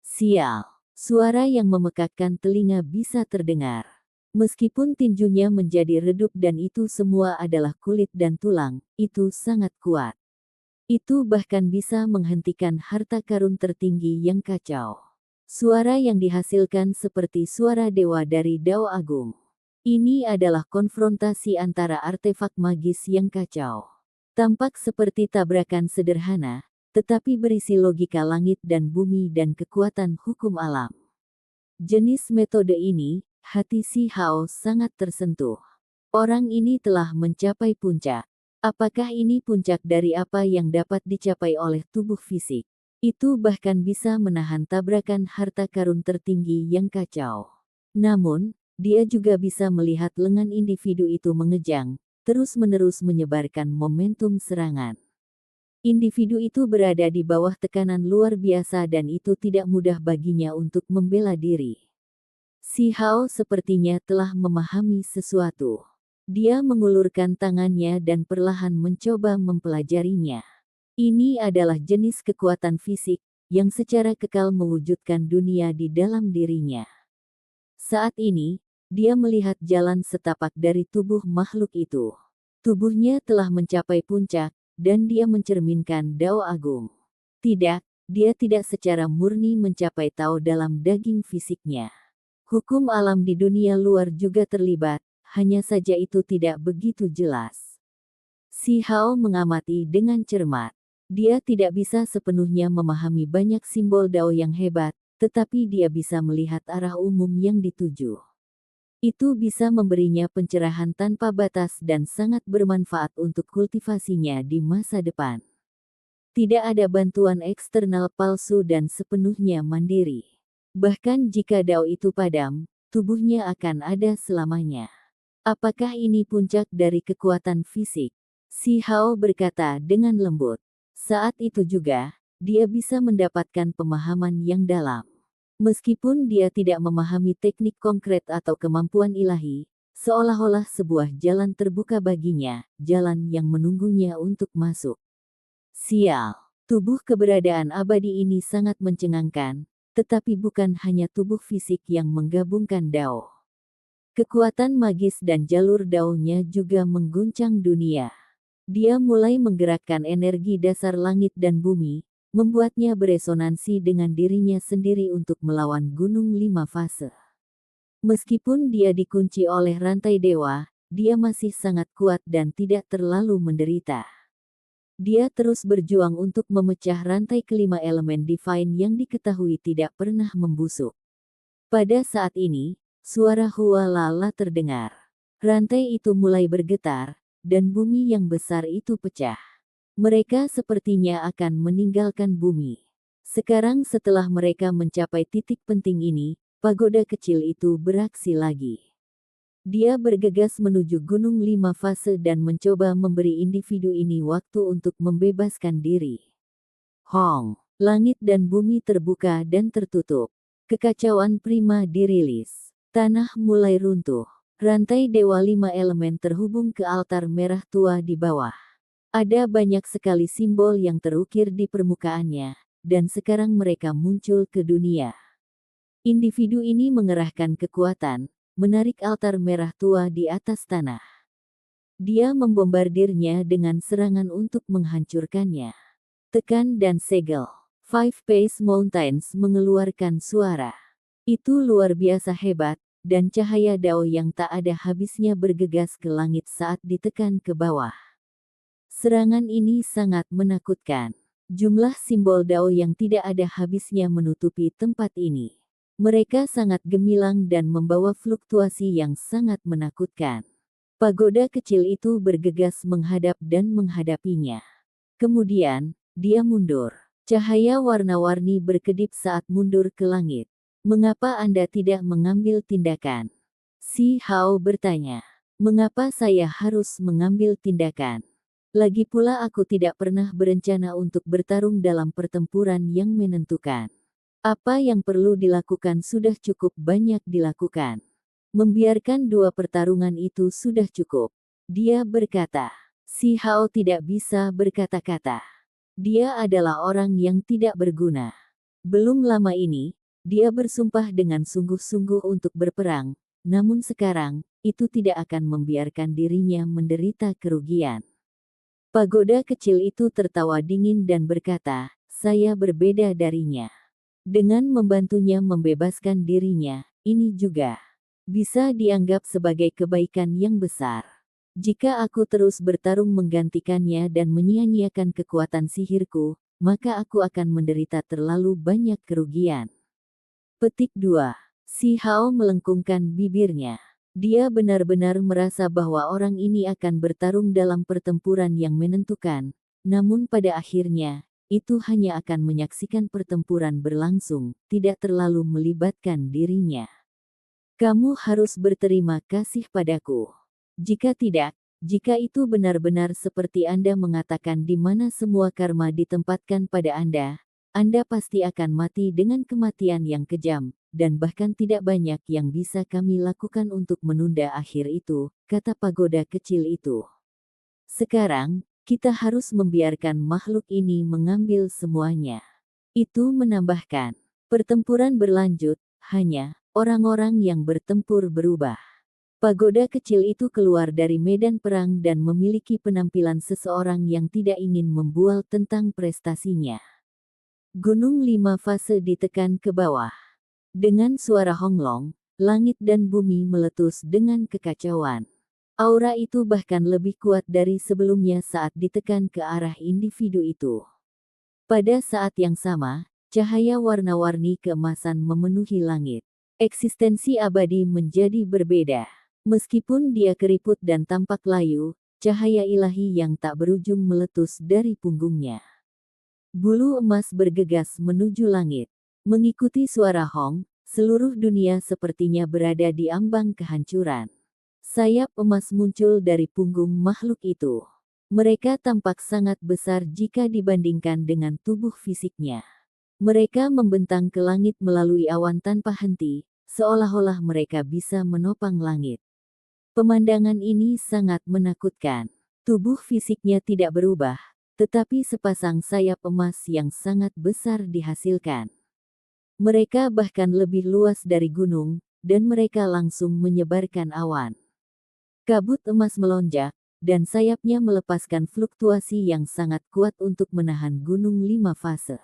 Sial, suara yang memekakkan telinga bisa terdengar. Meskipun tinjunya menjadi redup dan itu semua adalah kulit dan tulang, itu sangat kuat. Itu bahkan bisa menghentikan harta karun tertinggi yang kacau. Suara yang dihasilkan seperti suara dewa dari Dao Agung. Ini adalah konfrontasi antara artefak magis yang kacau. Tampak seperti tabrakan sederhana, tetapi berisi logika langit dan bumi dan kekuatan hukum alam. Jenis metode ini, hati Si Hao sangat tersentuh. Orang ini telah mencapai puncak. Apakah ini puncak dari apa yang dapat dicapai oleh tubuh fisik? Itu bahkan bisa menahan tabrakan harta karun tertinggi yang kacau. Namun, dia juga bisa melihat lengan individu itu mengejang, terus-menerus menyebarkan momentum serangan. Individu itu berada di bawah tekanan luar biasa dan itu tidak mudah baginya untuk membela diri. Si Hao sepertinya telah memahami sesuatu. Dia mengulurkan tangannya dan perlahan mencoba mempelajarinya. Ini adalah jenis kekuatan fisik yang secara kekal mewujudkan dunia di dalam dirinya. Saat ini, dia melihat jalan setapak dari tubuh makhluk itu. Tubuhnya telah mencapai puncak, dan dia mencerminkan Dao Agung. Tidak, dia tidak secara murni mencapai Tao dalam daging fisiknya. Hukum alam di dunia luar juga terlibat, hanya saja itu tidak begitu jelas. Si Hao mengamati dengan cermat. Dia tidak bisa sepenuhnya memahami banyak simbol Dao yang hebat, tetapi dia bisa melihat arah umum yang dituju. Itu bisa memberinya pencerahan tanpa batas dan sangat bermanfaat untuk kultivasinya di masa depan. Tidak ada bantuan eksternal palsu dan sepenuhnya mandiri. Bahkan jika Dao itu padam, tubuhnya akan ada selamanya. Apakah ini puncak dari kekuatan fisik? Si Hao berkata dengan lembut. Saat itu juga, dia bisa mendapatkan pemahaman yang dalam. Meskipun dia tidak memahami teknik konkret atau kemampuan ilahi, seolah-olah sebuah jalan terbuka baginya, jalan yang menunggunya untuk masuk. Sial, tubuh keberadaan abadi ini sangat mencengangkan, tetapi bukan hanya tubuh fisik yang menggabungkan Dao. Kekuatan magis dan jalur Dao-nya juga mengguncang dunia. Dia mulai menggerakkan energi dasar langit dan bumi, membuatnya beresonansi dengan dirinya sendiri untuk melawan gunung 5 fase. Meskipun dia dikunci oleh rantai dewa, dia masih sangat kuat dan tidak terlalu menderita. Dia terus berjuang untuk memecah rantai kelima elemen divine yang diketahui tidak pernah membusuk. Pada saat ini, suara Hualala terdengar. Rantai itu mulai bergetar, dan bumi yang besar itu pecah. Mereka sepertinya akan meninggalkan bumi. Sekarang setelah mereka mencapai titik penting ini, pagoda kecil itu beraksi lagi. Dia bergegas menuju gunung 5 fase dan mencoba memberi individu ini waktu untuk membebaskan diri. Hong, langit dan bumi terbuka dan tertutup. Kekacauan prima dirilis. Tanah mulai runtuh. Rantai dewa 5 elemen terhubung ke altar merah tua di bawah. Ada banyak sekali simbol yang terukir di permukaannya, dan sekarang mereka muncul ke dunia. Individu ini mengerahkan kekuatan, menarik altar merah tua di atas tanah. Dia membombardirnya dengan serangan untuk menghancurkannya. Tekan dan segel. Five Face Mountains mengeluarkan suara. Itu luar biasa hebat, dan cahaya Dao yang tak ada habisnya bergegas ke langit saat ditekan ke bawah. Serangan ini sangat menakutkan. Jumlah simbol Dao yang tidak ada habisnya menutupi tempat ini. Mereka sangat gemilang dan membawa fluktuasi yang sangat menakutkan. Pagoda kecil itu bergegas menghadap dan menghadapinya. Kemudian, dia mundur. Cahaya warna-warni berkedip saat mundur ke langit. Mengapa Anda tidak mengambil tindakan? Si Hao bertanya. Mengapa saya harus mengambil tindakan? Lagi pula aku tidak pernah berencana untuk bertarung dalam pertempuran yang menentukan. Apa yang perlu dilakukan sudah cukup banyak dilakukan. Membiarkan dua pertarungan itu sudah cukup. Dia berkata. Si Hao tidak bisa berkata-kata. Dia adalah orang yang tidak berguna. Belum lama ini, dia bersumpah dengan sungguh-sungguh untuk berperang, namun sekarang, itu tidak akan membiarkan dirinya menderita kerugian. Pagoda kecil itu tertawa dingin dan berkata, saya berbeda darinya. Dengan membantunya membebaskan dirinya, ini juga bisa dianggap sebagai kebaikan yang besar. Jika aku terus bertarung menggantikannya dan menyia-nyiakan kekuatan sihirku, maka aku akan menderita terlalu banyak kerugian. Petik 2. Si Hao melengkungkan bibirnya. Dia benar-benar merasa bahwa orang ini akan bertarung dalam pertempuran yang menentukan, namun pada akhirnya, itu hanya akan menyaksikan pertempuran berlangsung, tidak terlalu melibatkan dirinya. Kamu harus berterima kasih padaku. Jika tidak, jika itu benar-benar seperti Anda mengatakan di mana semua karma ditempatkan pada Anda pasti akan mati dengan kematian yang kejam, dan bahkan tidak banyak yang bisa kami lakukan untuk menunda akhir itu, kata pagoda kecil itu. Sekarang, kita harus membiarkan makhluk ini mengambil semuanya. Itu menambahkan, pertempuran berlanjut, hanya orang-orang yang bertempur berubah. Pagoda kecil itu keluar dari medan perang dan memiliki penampilan seseorang yang tidak ingin membual tentang prestasinya. Gunung 5 fase ditekan ke bawah. Dengan suara honglong, langit dan bumi meletus dengan kekacauan. Aura itu bahkan lebih kuat dari sebelumnya saat ditekan ke arah individu itu. Pada saat yang sama, cahaya warna-warni keemasan memenuhi langit. Eksistensi abadi menjadi berbeda. Meskipun dia keriput dan tampak layu, cahaya ilahi yang tak berujung meletus dari punggungnya. Bulu emas bergegas menuju langit. Mengikuti suara Hong, seluruh dunia sepertinya berada di ambang kehancuran. Sayap emas muncul dari punggung makhluk itu. Mereka tampak sangat besar jika dibandingkan dengan tubuh fisiknya. Mereka membentang ke langit melalui awan tanpa henti, seolah-olah mereka bisa menopang langit. Pemandangan ini sangat menakutkan. Tubuh fisiknya tidak berubah, tetapi sepasang sayap emas yang sangat besar dihasilkan. Mereka bahkan lebih luas dari gunung, dan mereka langsung menyebarkan awan. Kabut emas melonjak, dan sayapnya melepaskan fluktuasi yang sangat kuat untuk menahan gunung 5 fase.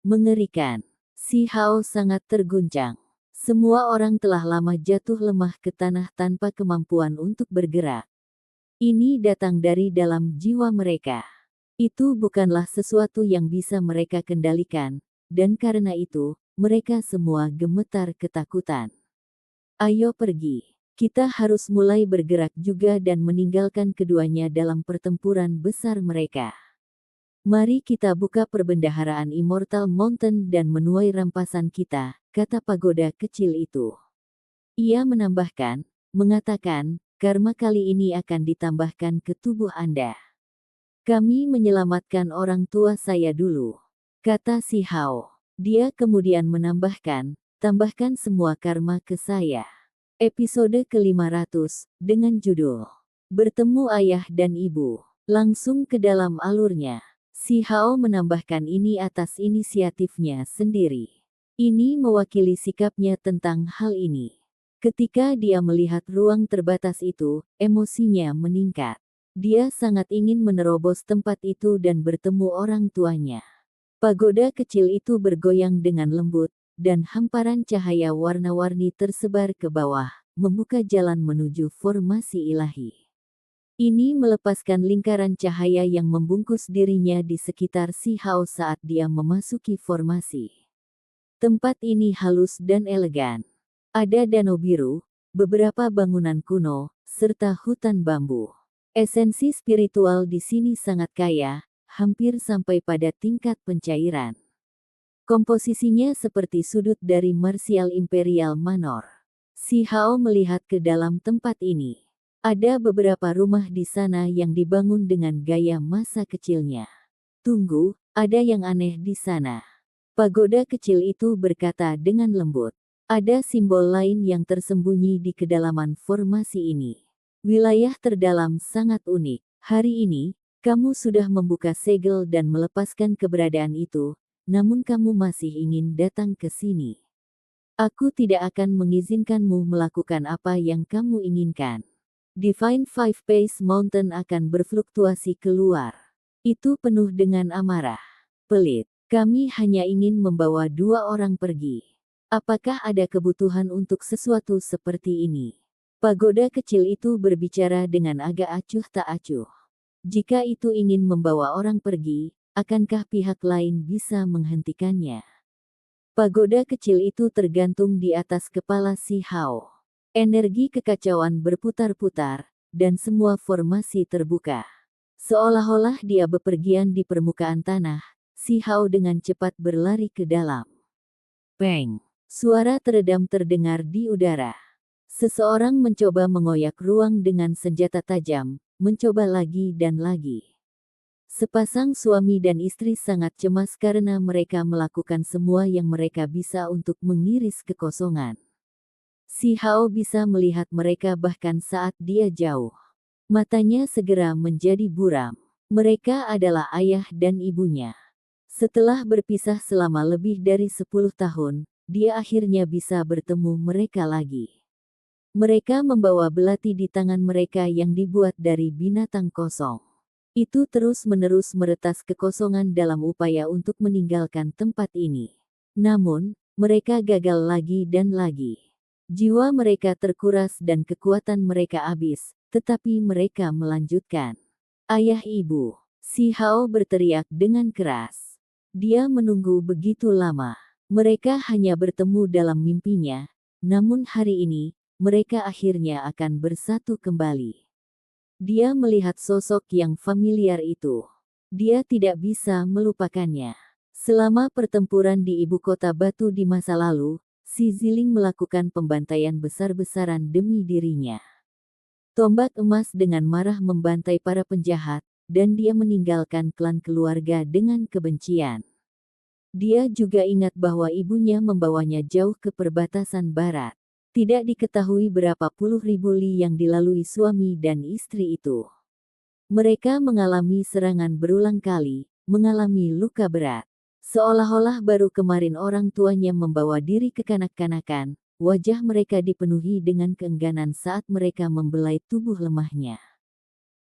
Mengerikan. Si Hao sangat terguncang. Semua orang telah lama jatuh lemah ke tanah tanpa kemampuan untuk bergerak. Ini datang dari dalam jiwa mereka. Itu bukanlah sesuatu yang bisa mereka kendalikan, dan karena itu, mereka semua gemetar ketakutan. Ayo pergi. Kita harus mulai bergerak juga dan meninggalkan keduanya dalam pertempuran besar mereka. Mari kita buka perbendaharaan Immortal Mountain dan menuai rampasan kita, kata pagoda kecil itu. Ia menambahkan, mengatakan, karma kali ini akan ditambahkan ke tubuh Anda. Kami menyelamatkan orang tua saya dulu, kata si Hao. Dia kemudian menambahkan, tambahkan semua karma ke saya. Episode ke-500, dengan judul, Bertemu Ayah dan Ibu, langsung ke dalam alurnya. Si Hao menambahkan ini atas inisiatifnya sendiri. Ini mewakili sikapnya tentang hal ini. Ketika dia melihat ruang terbatas itu, emosinya meningkat. Dia sangat ingin menerobos tempat itu dan bertemu orang tuanya. Pagoda kecil itu bergoyang dengan lembut, dan hamparan cahaya warna-warni tersebar ke bawah, membuka jalan menuju formasi ilahi. Ini melepaskan lingkaran cahaya yang membungkus dirinya di sekitar si Hao saat dia memasuki formasi. Tempat ini halus dan elegan. Ada danau biru, beberapa bangunan kuno, serta hutan bambu. Esensi spiritual di sini sangat kaya, hampir sampai pada tingkat pencairan. Komposisinya seperti sudut dari Martial Imperial Manor. Si Hao melihat ke dalam tempat ini. Ada beberapa rumah di sana yang dibangun dengan gaya masa kecilnya. Tunggu, ada yang aneh di sana. Pagoda kecil itu berkata dengan lembut. Ada simbol lain yang tersembunyi di kedalaman formasi ini. Wilayah terdalam sangat unik. Hari ini, kamu sudah membuka segel dan melepaskan keberadaan itu, namun kamu masih ingin datang ke sini. Aku tidak akan mengizinkanmu melakukan apa yang kamu inginkan. Divine Five Pace Mountain akan berfluktuasi keluar. Itu penuh dengan amarah. Pelit. Kami hanya ingin membawa 2 orang pergi. Apakah ada kebutuhan untuk sesuatu seperti ini? Pagoda kecil itu berbicara dengan agak acuh tak acuh. Jika itu ingin membawa orang pergi, akankah pihak lain bisa menghentikannya? Pagoda kecil itu tergantung di atas kepala si Hao. Energi kekacauan berputar-putar, dan semua formasi terbuka. Seolah-olah dia bepergian di permukaan tanah, si Hao dengan cepat berlari ke dalam. Peng! Suara teredam terdengar di udara. Seseorang mencoba mengoyak ruang dengan senjata tajam, mencoba lagi dan lagi. Sepasang suami dan istri sangat cemas karena mereka melakukan semua yang mereka bisa untuk mengiris kekosongan. Si Hao bisa melihat mereka bahkan saat dia jauh. Matanya segera menjadi buram. Mereka adalah ayah dan ibunya. Setelah berpisah selama lebih dari 10 tahun, dia akhirnya bisa bertemu mereka lagi. Mereka membawa belati di tangan mereka yang dibuat dari binatang kosong. Itu terus-menerus meretas kekosongan dalam upaya untuk meninggalkan tempat ini. Namun, mereka gagal lagi dan lagi. Jiwa mereka terkuras dan kekuatan mereka habis, tetapi mereka melanjutkan. Ayah ibu, si Hao berteriak dengan keras. Dia menunggu begitu lama. Mereka hanya bertemu dalam mimpinya, namun hari ini, mereka akhirnya akan bersatu kembali. Dia melihat sosok yang familiar itu. Dia tidak bisa melupakannya. Selama pertempuran di ibu kota batu di masa lalu, si Ziling melakukan pembantaian besar-besaran demi dirinya. Tombak emas dengan marah membantai para penjahat, dan dia meninggalkan klan keluarga dengan kebencian. Dia juga ingat bahwa ibunya membawanya jauh ke perbatasan barat. Tidak diketahui berapa puluh ribu li yang dilalui suami dan istri itu. Mereka mengalami serangan berulang kali, mengalami luka berat. Seolah-olah baru kemarin orang tuanya membawa diri kekanak-kanakan, wajah mereka dipenuhi dengan keengganan saat mereka membelai tubuh lemahnya.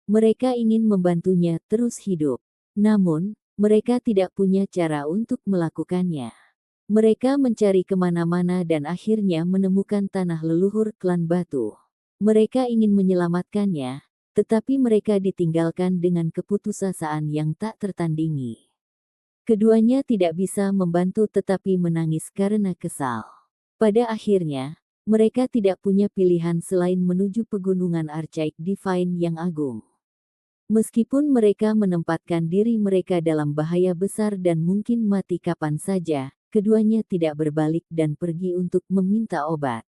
Mereka ingin membantunya terus hidup. Namun, mereka tidak punya cara untuk melakukannya. Mereka mencari kemana-mana dan akhirnya menemukan tanah leluhur klan batu. Mereka ingin menyelamatkannya, tetapi mereka ditinggalkan dengan keputusasaan yang tak tertandingi. Keduanya tidak bisa membantu tetapi menangis karena kesal. Pada akhirnya, mereka tidak punya pilihan selain menuju pegunungan Archaik Divine yang agung. Meskipun mereka menempatkan diri mereka dalam bahaya besar dan mungkin mati kapan saja, keduanya tidak berbalik dan pergi untuk meminta obat.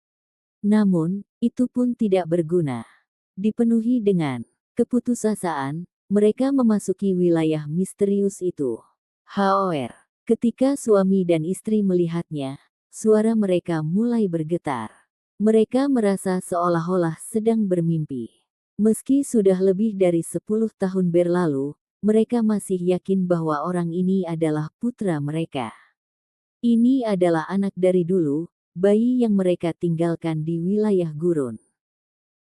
Namun, itu pun tidak berguna. Dipenuhi dengan keputusasaan, mereka memasuki wilayah misterius itu. However, ketika suami dan istri melihatnya, suara mereka mulai bergetar. Mereka merasa seolah-olah sedang bermimpi. Meski sudah lebih dari 10 tahun berlalu, mereka masih yakin bahwa orang ini adalah putra mereka. Ini adalah anak dari dulu, bayi yang mereka tinggalkan di wilayah gurun.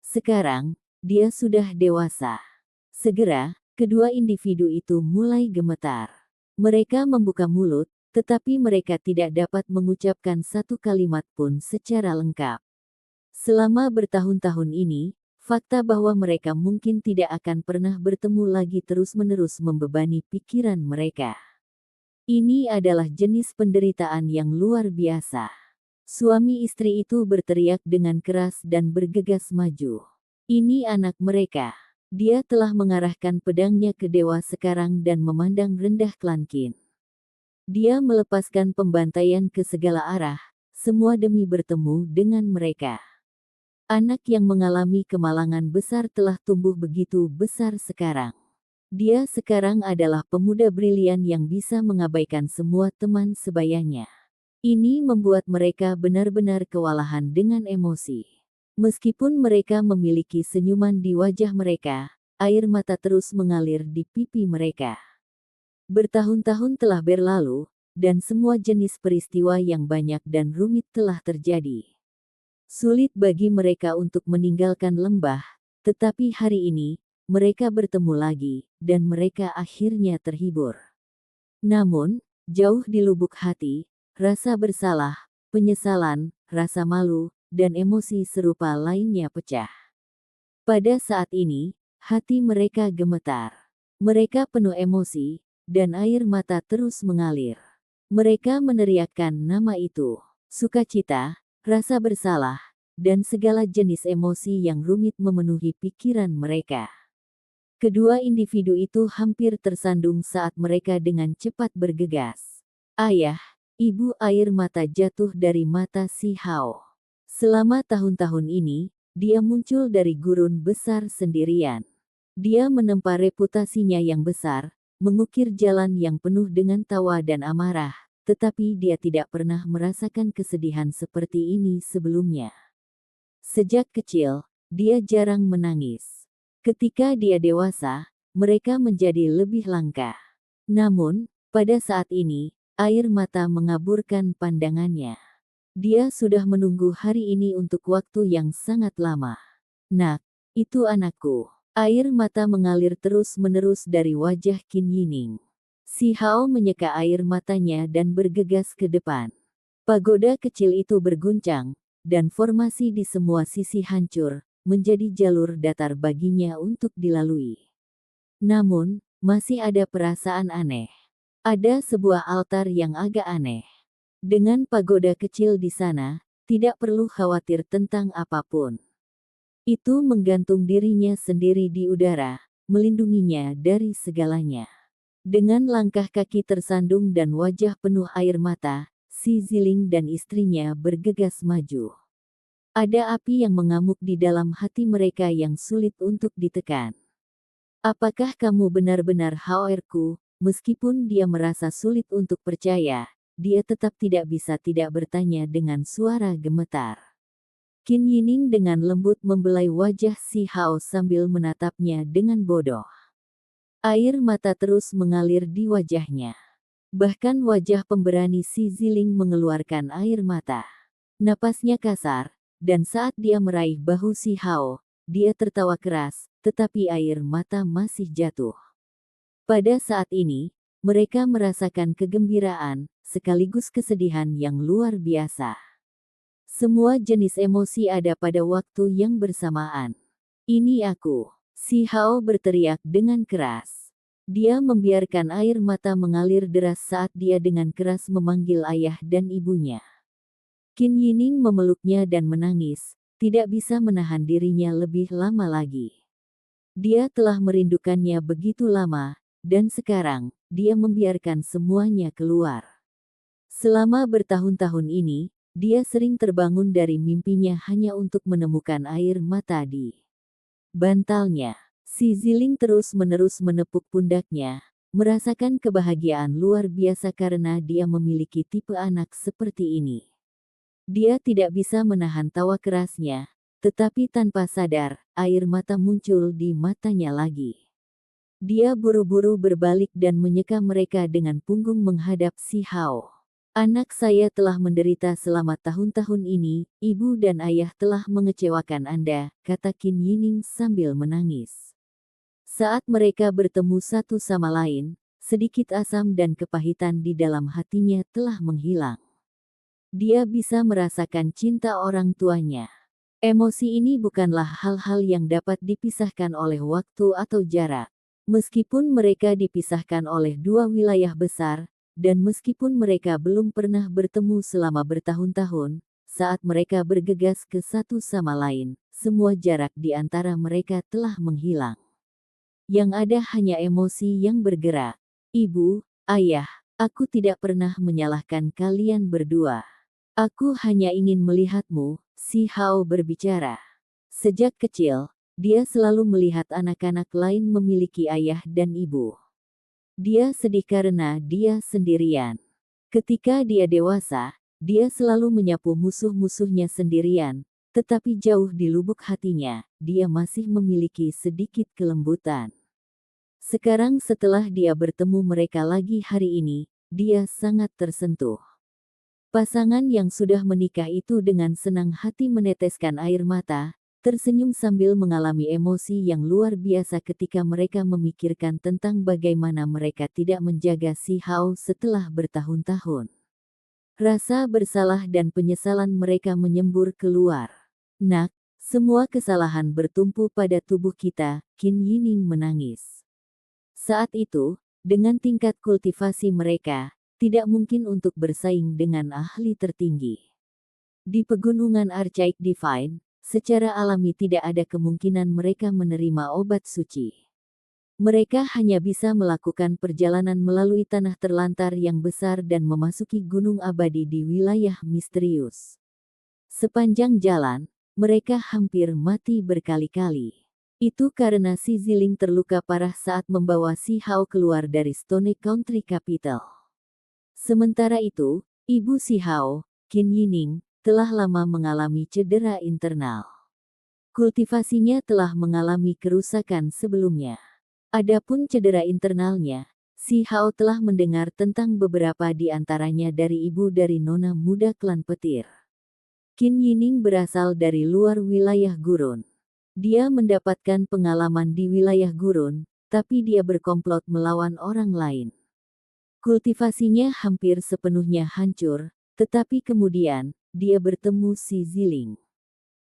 Sekarang, dia sudah dewasa. Segera, kedua individu itu mulai gemetar. Mereka membuka mulut, tetapi mereka tidak dapat mengucapkan satu kalimat pun secara lengkap. Selama bertahun-tahun ini, fakta bahwa mereka mungkin tidak akan pernah bertemu lagi terus-menerus membebani pikiran mereka. Ini adalah jenis penderitaan yang luar biasa. Suami istri itu berteriak dengan keras dan bergegas maju. Ini anak mereka. Dia telah mengarahkan pedangnya ke dewa sekarang dan memandang rendah klan Qin. Dia melepaskan pembantaian ke segala arah, semua demi bertemu dengan mereka. Anak yang mengalami kemalangan besar telah tumbuh begitu besar sekarang. Dia sekarang adalah pemuda brilian yang bisa mengabaikan semua teman sebayanya. Ini membuat mereka benar-benar kewalahan dengan emosi. Meskipun mereka memiliki senyuman di wajah mereka, air mata terus mengalir di pipi mereka. Bertahun-tahun telah berlalu, dan semua jenis peristiwa yang banyak dan rumit telah terjadi. Sulit bagi mereka untuk meninggalkan lembah, tetapi hari ini, mereka bertemu lagi, dan mereka akhirnya terhibur. Namun, jauh di lubuk hati, rasa bersalah, penyesalan, rasa malu, dan emosi serupa lainnya pecah. Pada saat ini, hati mereka gemetar. Mereka penuh emosi, dan air mata terus mengalir. Mereka meneriakkan nama itu, sukacita, rasa bersalah, dan segala jenis emosi yang rumit memenuhi pikiran mereka. Kedua individu itu hampir tersandung saat mereka dengan cepat bergegas. Ayah, ibu, air mata jatuh dari mata si Hao. Selama tahun-tahun ini, dia muncul dari gurun besar sendirian. Dia menempa reputasinya yang besar, mengukir jalan yang penuh dengan tawa dan amarah, tetapi dia tidak pernah merasakan kesedihan seperti ini sebelumnya. Sejak kecil, dia jarang menangis. Ketika dia dewasa, mereka menjadi lebih langka. Namun, pada saat ini, air mata mengaburkan pandangannya. Dia sudah menunggu hari ini untuk waktu yang sangat lama. Nak, itu anakku. Air mata mengalir terus-menerus dari wajah Qin Yining. Si Hao menyeka air matanya dan bergegas ke depan. Pagoda kecil itu berguncang, dan formasi di semua sisi hancur, menjadi jalur datar baginya untuk dilalui. Namun, masih ada perasaan aneh. Ada sebuah altar yang agak aneh. Dengan pagoda kecil di sana, tidak perlu khawatir tentang apapun. Itu menggantung dirinya sendiri di udara, melindunginya dari segalanya. Dengan langkah kaki tersandung dan wajah penuh air mata, si Ziling dan istrinya bergegas maju. Ada api yang mengamuk di dalam hati mereka yang sulit untuk ditekan. Apakah kamu benar-benar Haoerku? Meskipun dia merasa sulit untuk percaya, dia tetap tidak bisa tidak bertanya dengan suara gemetar. Qin Yining dengan lembut membelai wajah si Hao sambil menatapnya dengan bodoh. Air mata terus mengalir di wajahnya. Bahkan wajah pemberani si Ziling mengeluarkan air mata. Napasnya kasar, dan saat dia meraih bahu si Hao, dia tertawa keras, tetapi air mata masih jatuh. Pada saat ini, mereka merasakan kegembiraan, sekaligus kesedihan yang luar biasa. Semua jenis emosi ada pada waktu yang bersamaan. Ini aku, si Hao berteriak dengan keras. Dia membiarkan air mata mengalir deras saat dia dengan keras memanggil ayah dan ibunya. Qin Yining memeluknya dan menangis, tidak bisa menahan dirinya lebih lama lagi. Dia telah merindukannya begitu lama, dan sekarang, dia membiarkan semuanya keluar. Selama bertahun-tahun ini, dia sering terbangun dari mimpinya hanya untuk menemukan air mata di bantalnya. Si Ziling terus-menerus menepuk pundaknya, merasakan kebahagiaan luar biasa karena dia memiliki tipe anak seperti ini. Dia tidak bisa menahan tawa kerasnya, tetapi tanpa sadar, air mata muncul di matanya lagi. Dia buru-buru berbalik dan menyeka mereka dengan punggung menghadap si Hao. Anak saya telah menderita selama tahun-tahun ini, ibu dan ayah telah mengecewakan Anda, kata Qin Yining sambil menangis. Saat mereka bertemu satu sama lain, sedikit asam dan kepahitan di dalam hatinya telah menghilang. Dia bisa merasakan cinta orang tuanya. Emosi ini bukanlah hal-hal yang dapat dipisahkan oleh waktu atau jarak. Meskipun mereka dipisahkan oleh dua wilayah besar, dan meskipun mereka belum pernah bertemu selama bertahun-tahun, saat mereka bergegas ke satu sama lain, semua jarak di antara mereka telah menghilang. Yang ada hanya emosi yang bergerak. Ibu, ayah, aku tidak pernah menyalahkan kalian berdua. Aku hanya ingin melihatmu, si Hao berbicara. Sejak kecil, dia selalu melihat anak-anak lain memiliki ayah dan ibu. Dia sedih karena dia sendirian. Ketika dia dewasa, dia selalu menyapu musuh-musuhnya sendirian, tetapi jauh di lubuk hatinya, dia masih memiliki sedikit kelembutan. Sekarang setelah dia bertemu mereka lagi hari ini, dia sangat tersentuh. Pasangan yang sudah menikah itu dengan senang hati meneteskan air mata, tersenyum sambil mengalami emosi yang luar biasa ketika mereka memikirkan tentang bagaimana mereka tidak menjaga si Hao setelah bertahun-tahun. Rasa bersalah dan penyesalan mereka menyembur keluar. Nak, semua kesalahan bertumpu pada tubuh kita, Qin Yining menangis. Saat itu, dengan tingkat kultivasi mereka, tidak mungkin untuk bersaing dengan ahli tertinggi. Di pegunungan Archaic Divine, secara alami tidak ada kemungkinan mereka menerima obat suci. Mereka hanya bisa melakukan perjalanan melalui tanah terlantar yang besar dan memasuki gunung abadi di wilayah misterius. Sepanjang jalan, mereka hampir mati berkali-kali. Itu karena si Ziling terluka parah saat membawa si Hao keluar dari Stone Country Capital. Sementara itu, ibu si Hao, Qin Yining, telah lama mengalami cedera internal. Kultivasinya telah mengalami kerusakan sebelumnya. Adapun cedera internalnya, si Hao telah mendengar tentang beberapa di antaranya dari ibu dari nona muda klan petir. Qin Yining berasal dari luar wilayah gurun. Dia mendapatkan pengalaman di wilayah gurun, tapi dia berkomplot melawan orang lain. Kultivasinya hampir sepenuhnya hancur, tetapi kemudian, dia bertemu si Ziling.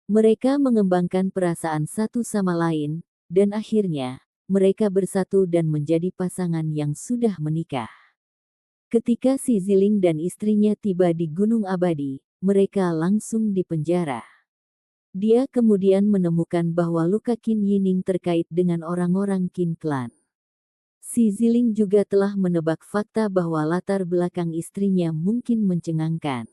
Mereka mengembangkan perasaan satu sama lain, dan akhirnya, mereka bersatu dan menjadi pasangan yang sudah menikah. Ketika si Ziling dan istrinya tiba di Gunung Abadi, mereka langsung dipenjara. Dia kemudian menemukan bahwa luka Qin Yining terkait dengan orang-orang Qin Clan. Si Ziling juga telah menebak fakta bahwa latar belakang istrinya mungkin mencengangkan.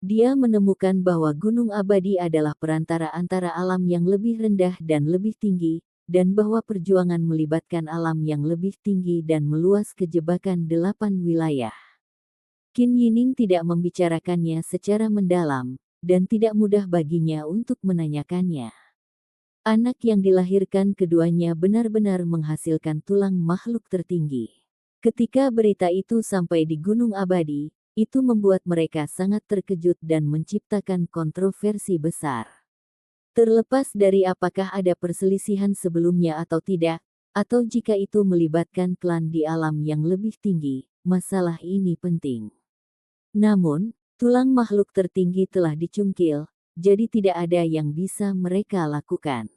Dia menemukan bahwa Gunung Abadi adalah perantara antara alam yang lebih rendah dan lebih tinggi, dan bahwa perjuangan melibatkan alam yang lebih tinggi dan meluas ke jebakan 8 wilayah. Qin Yining tidak membicarakannya secara mendalam, dan tidak mudah baginya untuk menanyakannya. Anak yang dilahirkan keduanya benar-benar menghasilkan tulang makhluk tertinggi. Ketika berita itu sampai di Gunung Abadi, itu membuat mereka sangat terkejut dan menciptakan kontroversi besar. Terlepas dari apakah ada perselisihan sebelumnya atau tidak, atau jika itu melibatkan klan di alam yang lebih tinggi, masalah ini penting. Namun, tulang makhluk tertinggi telah dicungkil, jadi tidak ada yang bisa mereka lakukan.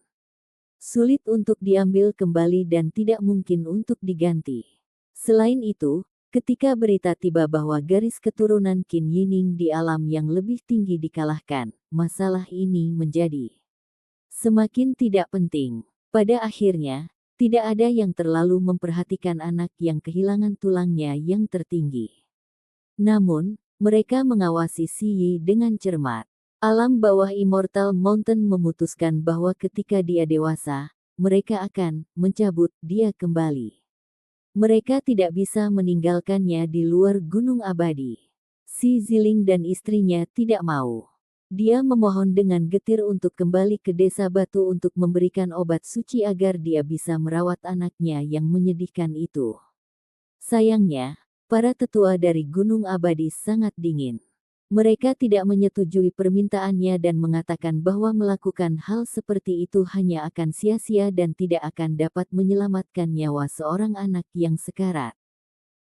Sulit untuk diambil kembali dan tidak mungkin untuk diganti. Selain itu, ketika berita tiba bahwa garis keturunan Qin Yining di alam yang lebih tinggi dikalahkan, masalah ini menjadi semakin tidak penting. Pada akhirnya, tidak ada yang terlalu memperhatikan anak yang kehilangan tulangnya yang tertinggi. Namun, mereka mengawasi Si Yi dengan cermat. Alam bawah Immortal Mountain memutuskan bahwa ketika dia dewasa, mereka akan mencabut dia kembali. Mereka tidak bisa meninggalkannya di luar Gunung Abadi. Si Ziling dan istrinya tidak mau. Dia memohon dengan getir untuk kembali ke desa batu untuk memberikan obat suci agar dia bisa merawat anaknya yang menyedihkan itu. Sayangnya, para tetua dari Gunung Abadi sangat dingin. Mereka tidak menyetujui permintaannya dan mengatakan bahwa melakukan hal seperti itu hanya akan sia-sia dan tidak akan dapat menyelamatkan nyawa seorang anak yang sekarat.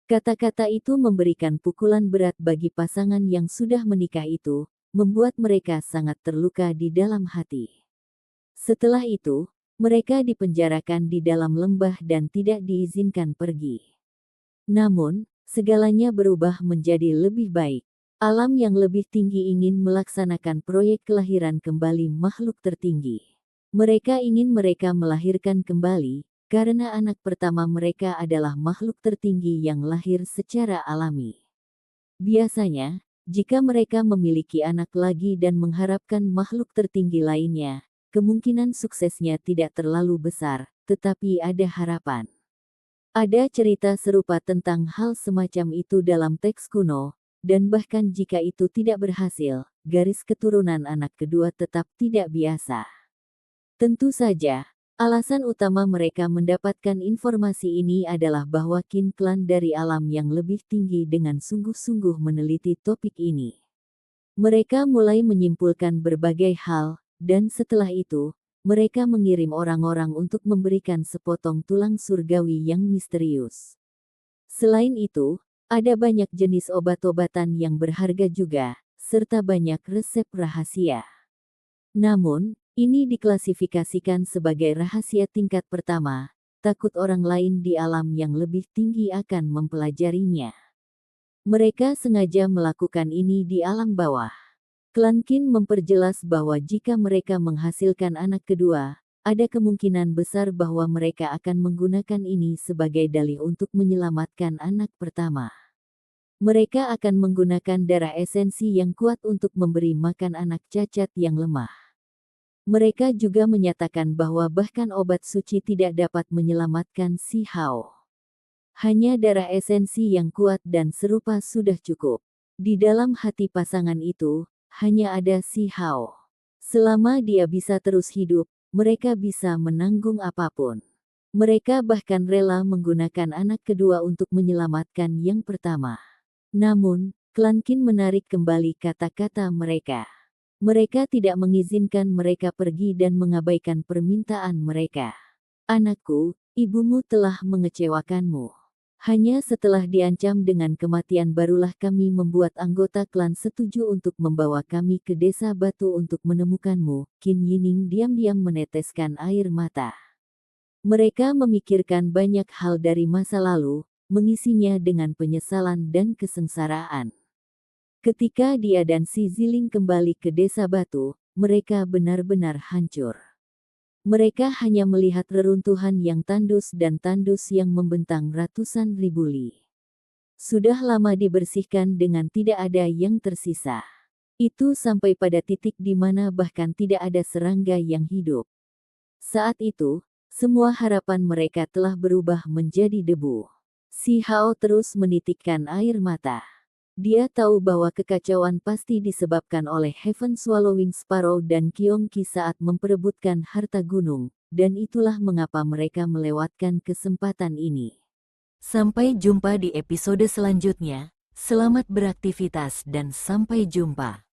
Kata-kata itu memberikan pukulan berat bagi pasangan yang sudah menikah itu, membuat mereka sangat terluka di dalam hati. Setelah itu, mereka dipenjarakan di dalam lembah dan tidak diizinkan pergi. Namun, segalanya berubah menjadi lebih baik. Alam yang lebih tinggi ingin melaksanakan proyek kelahiran kembali makhluk tertinggi. Mereka ingin mereka melahirkan kembali, karena anak pertama mereka adalah makhluk tertinggi yang lahir secara alami. Biasanya, jika mereka memiliki anak lagi dan mengharapkan makhluk tertinggi lainnya, kemungkinan suksesnya tidak terlalu besar, tetapi ada harapan. Ada cerita serupa tentang hal semacam itu dalam teks kuno, dan bahkan jika itu tidak berhasil, garis keturunan anak kedua tetap tidak biasa. Tentu saja, alasan utama mereka mendapatkan informasi ini adalah bahwa Qin Clan dari alam yang lebih tinggi dengan sungguh-sungguh meneliti topik ini. Mereka mulai menyimpulkan berbagai hal, dan setelah itu, mereka mengirim orang-orang untuk memberikan sepotong tulang surgawi yang misterius. Selain itu, ada banyak jenis obat-obatan yang berharga juga, serta banyak resep rahasia. Namun, ini diklasifikasikan sebagai rahasia tingkat pertama, takut orang lain di alam yang lebih tinggi akan mempelajarinya. Mereka sengaja melakukan ini di alam bawah. Klan Qin memperjelas bahwa jika mereka menghasilkan anak kedua, ada kemungkinan besar bahwa mereka akan menggunakan ini sebagai dalih untuk menyelamatkan anak pertama. Mereka akan menggunakan darah esensi yang kuat untuk memberi makan anak cacat yang lemah. Mereka juga menyatakan bahwa bahkan obat suci tidak dapat menyelamatkan si Hao. Hanya darah esensi yang kuat dan serupa sudah cukup. Di dalam hati pasangan itu, hanya ada si Hao. Selama dia bisa terus hidup, mereka bisa menanggung apapun. Mereka bahkan rela menggunakan anak kedua untuk menyelamatkan yang pertama. Namun, Klan Qin menarik kembali kata-kata mereka. Mereka tidak mengizinkan mereka pergi dan mengabaikan permintaan mereka. Anakku, ibumu telah mengecewakanmu. Hanya setelah diancam dengan kematian barulah kami membuat anggota klan setuju untuk membawa kami ke desa batu untuk menemukanmu. Qin Yining diam-diam meneteskan air mata. Mereka memikirkan banyak hal dari masa lalu, mengisinya dengan penyesalan dan kesengsaraan. Ketika dia dan si Ziling kembali ke desa batu, mereka benar-benar hancur. Mereka hanya melihat reruntuhan yang tandus dan tandus yang membentang ratusan ribu li. Sudah lama dibersihkan dengan tidak ada yang tersisa. Itu sampai pada titik di mana bahkan tidak ada serangga yang hidup. Saat itu, semua harapan mereka telah berubah menjadi debu. Si Hao terus menitikkan air mata. Dia tahu bahwa kekacauan pasti disebabkan oleh Heaven Swallowing Sparrow dan Kyongki saat memperebutkan harta gunung, dan itulah mengapa mereka melewatkan kesempatan ini. Sampai jumpa di episode selanjutnya, selamat beraktivitas dan sampai jumpa.